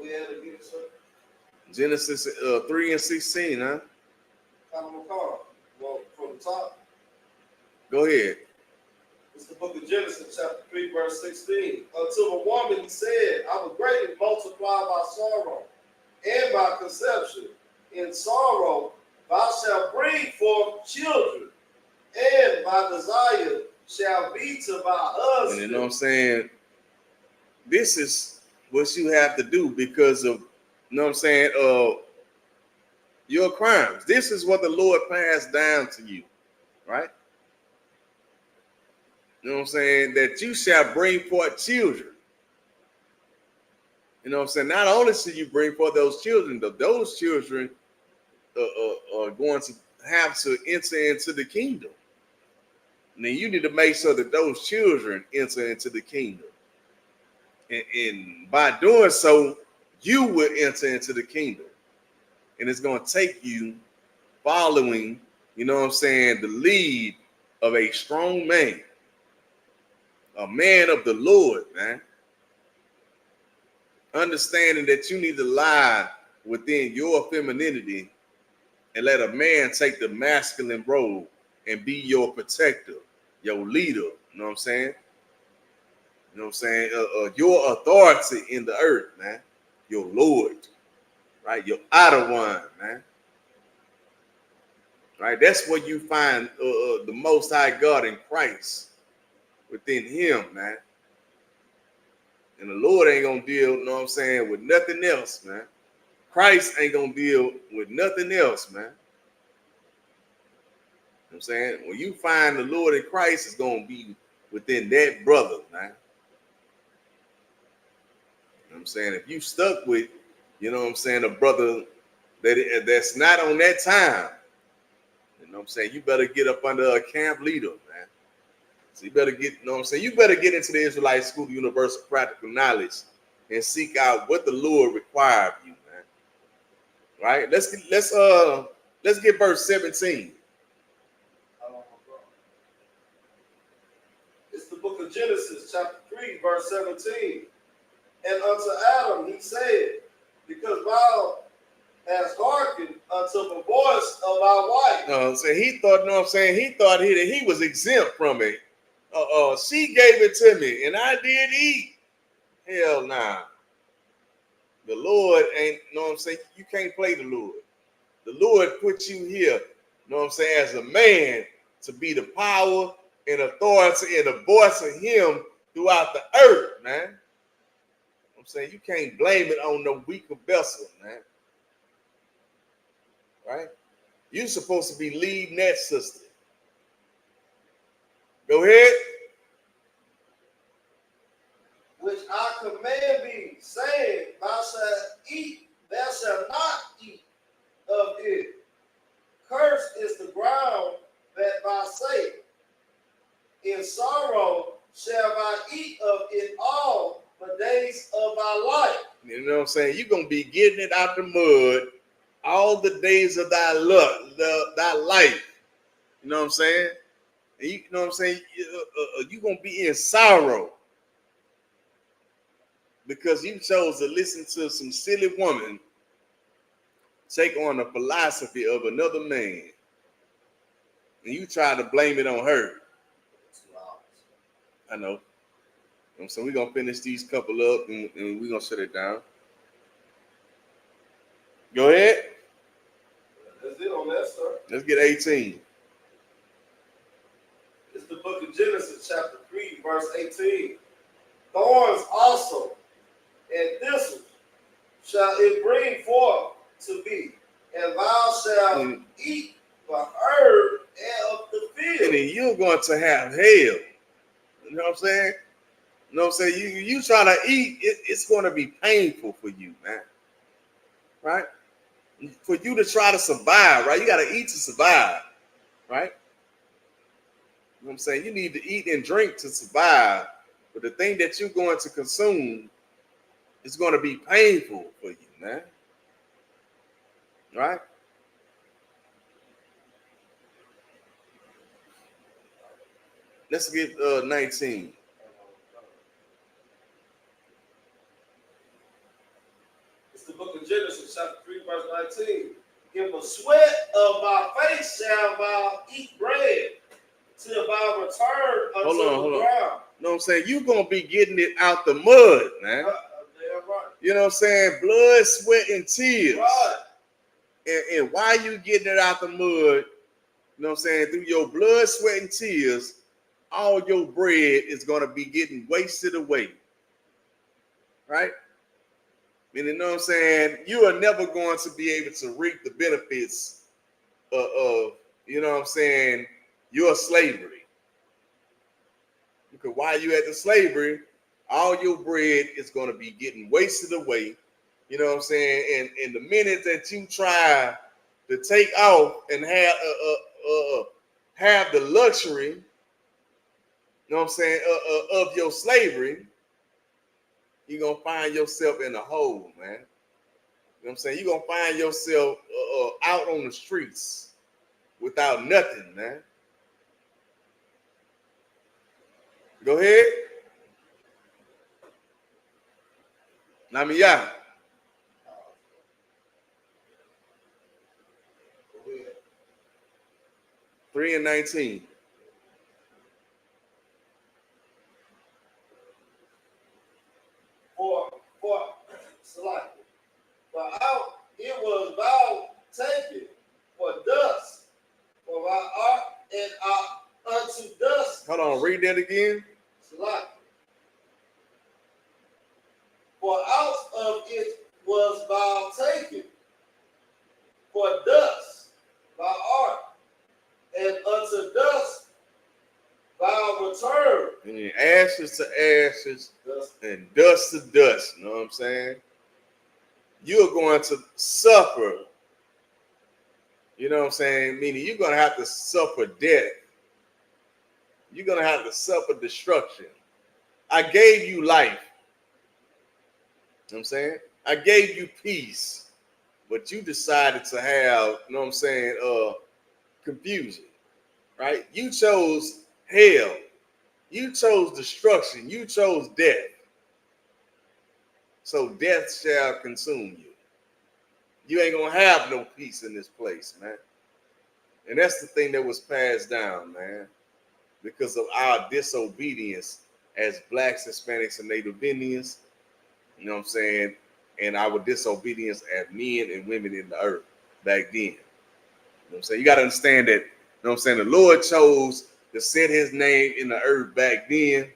We had to get some Genesis 3 and 16, huh? kind of a car. Well, from the top. Go ahead. It's the book of Genesis, chapter 3, verse 16. Until the woman, he said, I will greatly multiply by sorrow and by conception. In sorrow, thou shalt bring forth children, and my desire shall be to my husband. And you know what I'm saying? This is what you have to do because of, you know what I'm saying, your crimes. This is what the Lord passed down to you, right? You know what I'm saying? That you shall bring forth children. You know what I'm saying? Not only should you bring forth those children, but those children are going to have to enter into the kingdom. And then you need to make sure that those children enter into the kingdom. And by doing so, you will enter into the kingdom. And it's going to take you following, you know what I'm saying, the lead of a strong man, a man of the Lord, man. Understanding that you need to lie within your femininity and let a man take the masculine role and be your protector, your leader. You know what I'm saying? You know what I'm saying? Your authority in the earth, man. Your Lord, right? Your outer one, man. Right? That's where you find the Most High God in Christ within Him, man. And the Lord ain't gonna deal, you know what I'm saying, with nothing else, man. Christ ain't gonna deal with nothing else, man. You know what I'm saying? When you find the Lord in Christ, it's gonna be within that brother, man. You know what I'm saying? If you stuck with, you know what I'm saying, a brother that's not on that time, you know what I'm saying, you better get up under a camp leader, man. So you better get, you know what I'm saying, you better get into the Israelite School of Universal Practical Knowledge and seek out what the Lord required of you, man. Right? Let's get verse 17. It's the book of Genesis, chapter 3, verse 17. And unto Adam he said, because thou hast hearkened unto the voice of thy wife. No, so he thought, you know what I'm saying, he thought he was exempt from it. She gave it to me and I did eat. Hell nah. The Lord ain't, you know what I'm saying? You can't play the Lord. The Lord put you here, you know what I'm saying, as a man to be the power and authority and the voice of Him throughout the earth, man. You know what I'm saying? You can't blame it on no weaker vessel, man. Right? You're supposed to be leading that sister. Go ahead. Which I command thee, saying, thou shalt not eat of it. Cursed is the ground that thou sayest. In sorrow shall thou eat of it all the days of thy life. You know what I'm saying? You're going to be getting it out the mud all the days of thy life. You know what I'm saying? And you know what I'm saying? You're going to be in sorrow because you chose to listen to some silly woman take on the philosophy of another man. And you try to blame it on her. I know. So we're going to finish these couple up and we're going to shut it down. Go ahead. That's it on that, sir. Let's get 18. It's the book of Genesis, chapter 3, verse 18. Thorns also and thistles shall it bring forth to thee, and thou shalt eat the herb of the field. And then you're going to have hell. You know what I'm saying? You know what I'm saying? You try to eat, it's going to be painful for you, man. Right? For you to try to survive, right? You got to eat to survive, right? You know what I'm saying? You need to eat and drink to survive. But the thing that you're going to consume is going to be painful for you, man. Right? Let's get 19. It's the book of Genesis, chapter 3, verse 19. In the sweat of thy face shall thou eat bread till thou return unto the ground. You know what I'm saying? You're going to be getting it out the mud, man. Right. You know what I'm saying? Blood, sweat, and tears. Right. And while you getting it out the mud, you know what I'm saying? Through your blood, sweat, and tears, all your bread is going to be getting wasted away. Right? And you know what I'm saying? You are never going to be able to reap the benefits of you know what I'm saying, your slavery. Because while you at the slavery, All your bread is going to be getting wasted away. You know what I'm saying? And the minute that you try to take off and have the luxury, you know what I'm saying, of your slavery, you're going to find yourself in a hole, man. You know what I'm saying? You're going to find yourself out on the streets without nothing, man. Go ahead. Namiya. 3:19. For out it was thou taken for dust, for thou art and unto dust. Hold on, read that again. For out of it was thou taken for dust, thou art, and unto dust thou return. And ashes to ashes and dust to dust. You know what I'm saying? You're going to suffer. You know what I'm saying? Meaning you're going to have to suffer death. You're going to have to suffer destruction. I gave you life. You know what I'm saying? I gave you peace. But you decided to have, you know what I'm saying, confusion. Right? You chose hell. You chose destruction. You chose death. So death shall consume you. You ain't gonna have no peace in this place, man. And that's the thing that was passed down, man, because of our disobedience as blacks, Hispanics, and Native Indians, you know what I'm saying, and our disobedience as men and women in the earth back then. You know what I'm saying? You got to understand that, you know what I'm saying, the Lord chose to set his name in the earth back then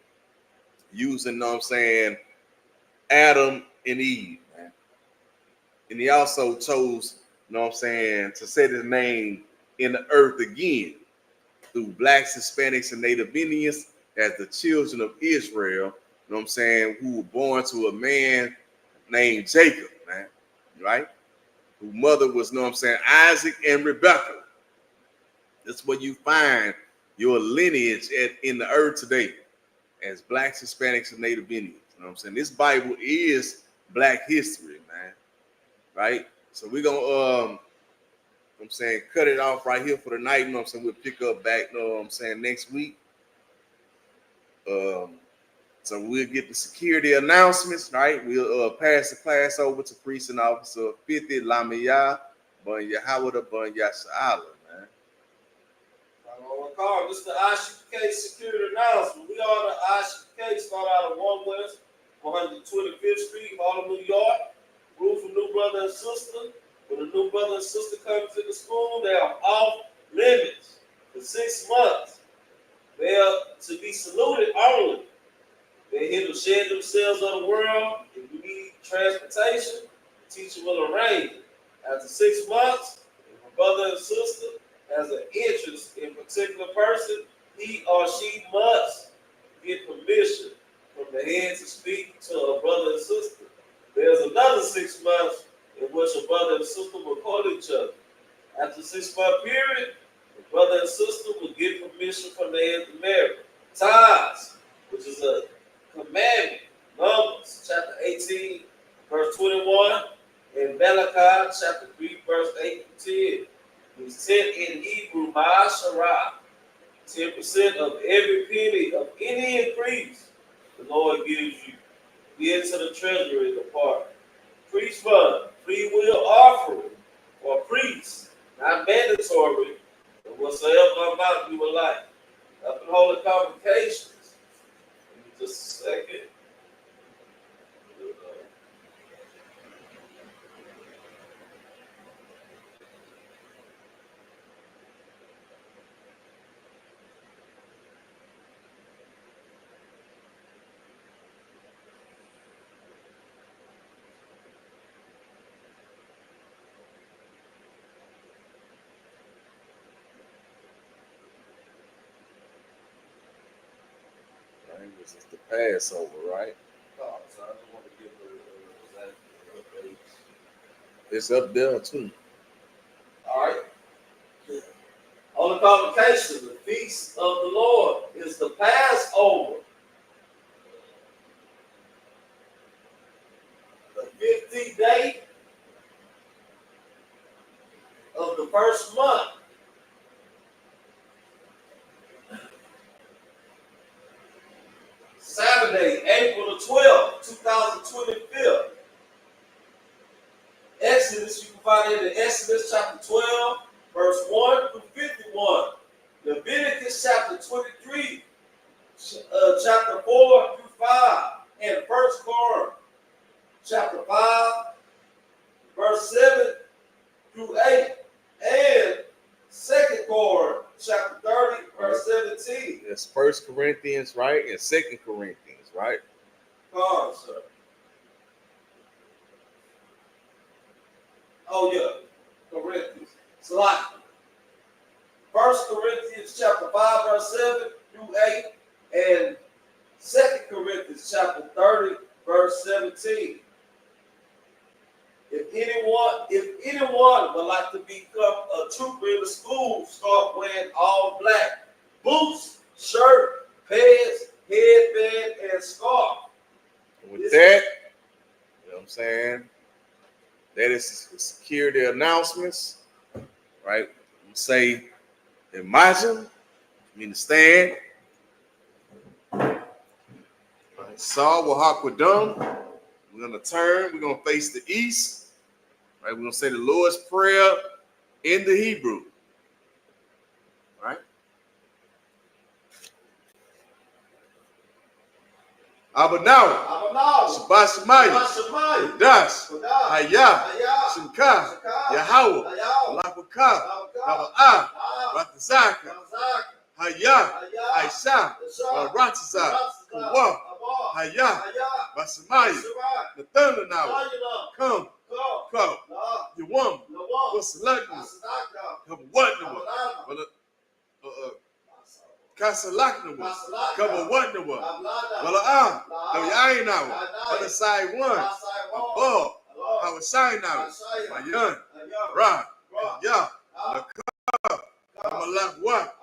using, you know what I'm saying, Adam and Eve, man. And he also chose, you know what I'm saying, to set his name in the earth again through blacks, Hispanics, and Native Indians as the children of Israel, you know what I'm saying, who were born to a man named Jacob, man, right? Whose mother was, you know what I'm saying, Isaac and Rebekah. That's where you find your lineage in the earth today as blacks, Hispanics, and Native Indians. You know what I'm saying? This Bible is black history, man, right? So we're going to, I'm saying, cut it off right here for the night. You know what I'm saying? We'll pick up back, you know what I'm saying, next week. So we'll get the security announcements, right? We'll pass the class over to Precinct Officer 50 Lamia Bunya Howard Bunya Sa'ala, man. This is the Isupk security announcement. We are the Isupk, start out of 1 West, 125th Street, Harlem, New York. Room for new brother and sister. When a new brother and sister come to the school, they are off limits for 6 months. They are to be saluted only. They're here to shed themselves on the world. If you need transportation, the teacher will arrange it. After 6 months, if a brother and sister has an interest in a particular person, he or she must get permission from the head to speak to a brother and sister. There's another 6 months in which a brother and sister will call each other. After 6 month period, the brother and sister will get permission from the head to marry. Ties, which is a commandment, Numbers chapter 18, verse 21, and Malachi chapter 3, verse 8 to 10. It's 10 in Hebrew, Ma'asharah. 10% of every penny of any increase the Lord gives you. Give to the treasury department. Priest fund, free will offering for priests, not mandatory, but whatsoever amount you would like. Up in holy convocations. Just a second. This is the Passover, right? Oh, so I don't want to give that update. It's up there too. All right. On the convocation, the feast of the Lord is the Passover. The 15th day of the first month. Saturday, April the 12th, 2025. Exodus, you can find it in Exodus chapter 12, verse 1 through 51. Leviticus chapter 23, chapter 4 through 5. And 1 Corinthians chapter 5, verse 7 through 8. And 2 Corinthians chapter 30, verse 17. It's 1 Corinthians, right? And 2 Corinthians, right? Come on, sir. Oh, yeah. Corinthians. It's like 1 Corinthians chapter 5, verse 7 through 8. And 2 Corinthians chapter 30, verse 17. If anyone would like to become a trooper in the school, start wearing all black boots, shirt, pants, headband, and scarf. With that, you know what I'm saying? That is security announcements, right? We say, imagine, mean to stand. Right. Saul will hawk with them. We're going to turn. We're going to face the east. Right? We're going to say the Lord's Prayer in the Hebrew. Right? Abanaw. Shabbat Shemayim. Das. Hayah. Shimka. Yahweh. Lakukah. Kaba'ah. Ratazaka. Hayah. Aisha. Ratazah. Kuwa. Hayah. Basamaya. Nathanaw. Come. You woman. What's the lucky? Come what? Kasalaknawa. Come what? Well, Yainawa. Other side one. Above. I was signing out. My young. Right. Yeah. Amalak what?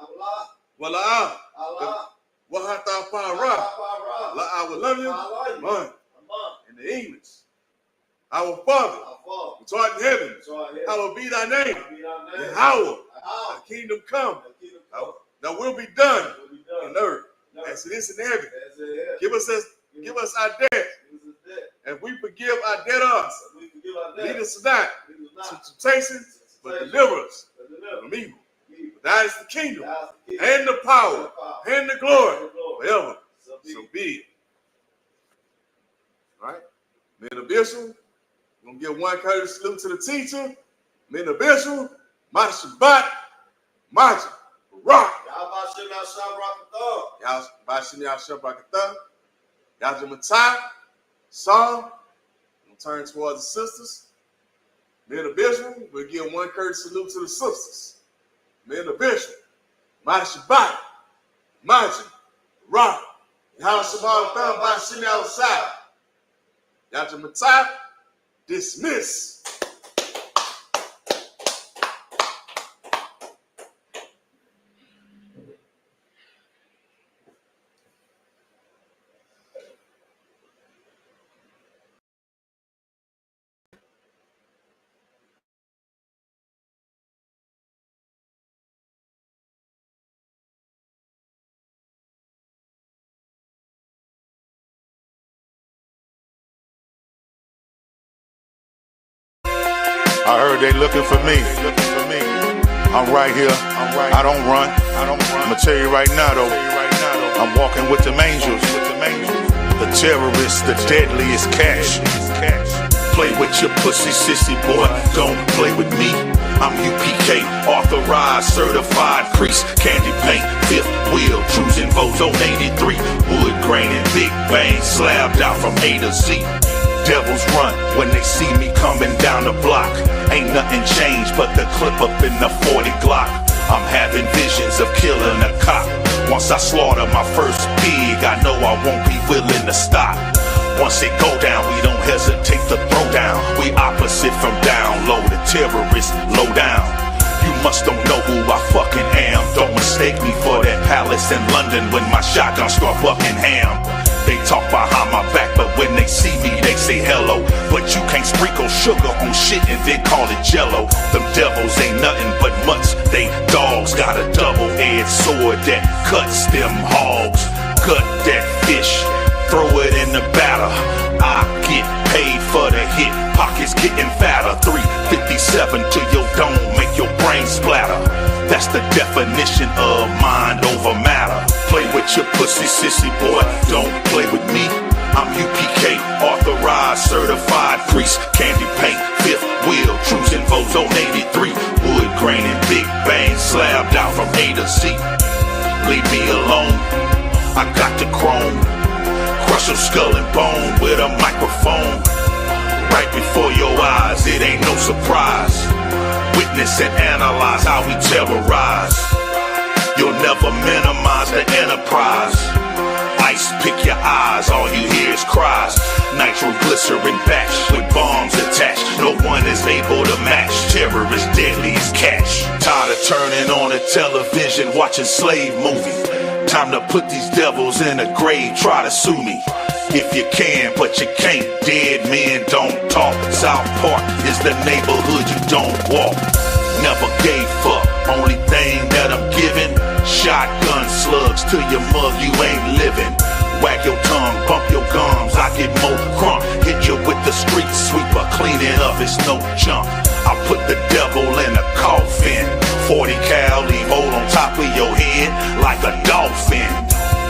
Wala. Wahata Para. I will love you. Man. In the English. Our Father, which art in heaven, hallowed be thy name. Yahweh, thy kingdom come. Thy will be done on earth as it is in heaven. Give us our debt, and we forgive our debtors. Lead us not to temptation, but deliver us from evil. For thine is the kingdom, and the power, and the glory, forever. So be it. Right? Men of Bishop. We're going to give one courteous salute to the teacher, men of Bishop, my Shabbat, Majah, Rock. Y'all Bashim Yashab Rakatha. Y'all Jamatai, Psalm. We'll turn towards the sisters. Men of Bishop, we'll give one courteous salute to the sisters. Men of Bishop, my Shabbat, Majah, Rock. Y'all Shabbat Thumb Bashim Yashab. Y'all Jamatai. Dismiss. I heard they looking for me. I'm right here. I don't run. I'ma tell you right now though. I'm walking with them angels. The terrorists, the deadliest cash. Play with your pussy, sissy boy. Don't play with me. I'm UPK, authorized, certified priest. Candy paint, fifth wheel, cruising Vozo 83. Wood grain and big bang, slabbed out from A to Z. Devils run when they see me coming down the block. Ain't nothing changed but the clip up in the 40 Glock. I'm having visions of killing a cop once I slaughter my first pig, I know I won't be willing to stop. Once it go down, we don't hesitate to throw down. We opposite from down low, the terrorists low down. You must don't know who I fucking am. Don't mistake me for that palace in London when my shotgun start Buckingham. They talk behind my back, but when they see me, they say hello. But you can't sprinkle sugar on shit and then call it jello. Them devils ain't nothing but mutts. They dogs got a double-edged sword that cuts them hogs. Gut that fish, throw it in the batter. I get paid for the hit, pockets getting fatter. 357 to your dome, make your brain splatter. That's the definition of mind over matter. Play with your pussy, sissy boy, don't play with me. I'm UPK, authorized, certified priest. Candy paint, fifth wheel, cruising Ozone 83. Wood grain and big bang, slabbed out from A to Z. Leave me alone, I got the chrome. Crush your skull and bone with a microphone. Right before your eyes, it ain't no surprise. Witness and analyze how we terrorize. You'll never minimize the enterprise. Ice pick your eyes, all you hear is cries. Nitroglycerin batch with bombs attached. No one is able to match. Terror is deadly as cash. Tired of turning on the television, watching slave movies. Time to put these devils in a grave, try to sue me. If you can, but you can't. Dead men don't talk. South Park is the neighborhood you don't walk. Never gave up, only thing that I'm giving. Shotgun slugs to your mug, you ain't living. Wag your tongue, bump your gums, I get more crunk. Hit you with the street sweeper, clean it up, it's no junk. I put the devil in a coffin. 40 cal, leave hole on top of your head like a dolphin.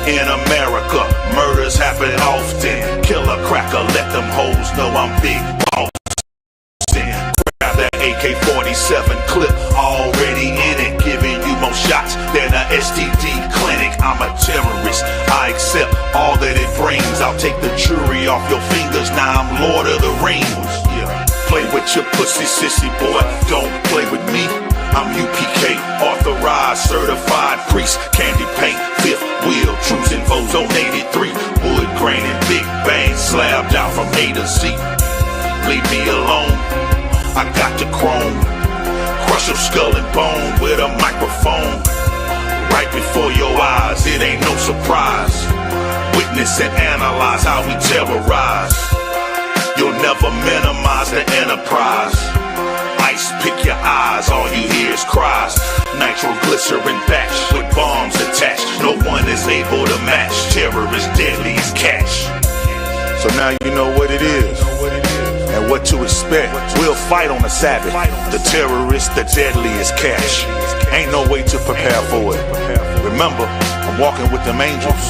In America, murders happen often. Kill a cracker, let them hoes know I'm big boss. Grab that AK-47 clip, already in it, giving you more shots than a STD clinic. I'm a terrorist, I accept all that it brings. I'll take the jury off your fingers, now I'm Lord of the Rings. Yeah. Play with your pussy, sissy boy, don't play with me. I'm UPK, authorized, certified priest. Candy paint, fifth wheel, cruising Ozone 83. Wood grain and big bang, slabbed out from A to Z. Leave me alone, I got the chrome. Crush your skull and bone with a microphone. Right before your eyes, it ain't no surprise. Witness and analyze how we terrorize. You'll never minimize the enterprise. Ice pick your eyes, all you hear is cries. Nitroglycerin batch with bombs attached. No one is able to match. Terror is deadly as cash. So now you know what it is and what to expect. We'll fight on the Sabbath. The terrorist, the deadliest cash. Ain't no way to prepare for it. Remember, I'm walking with them angels.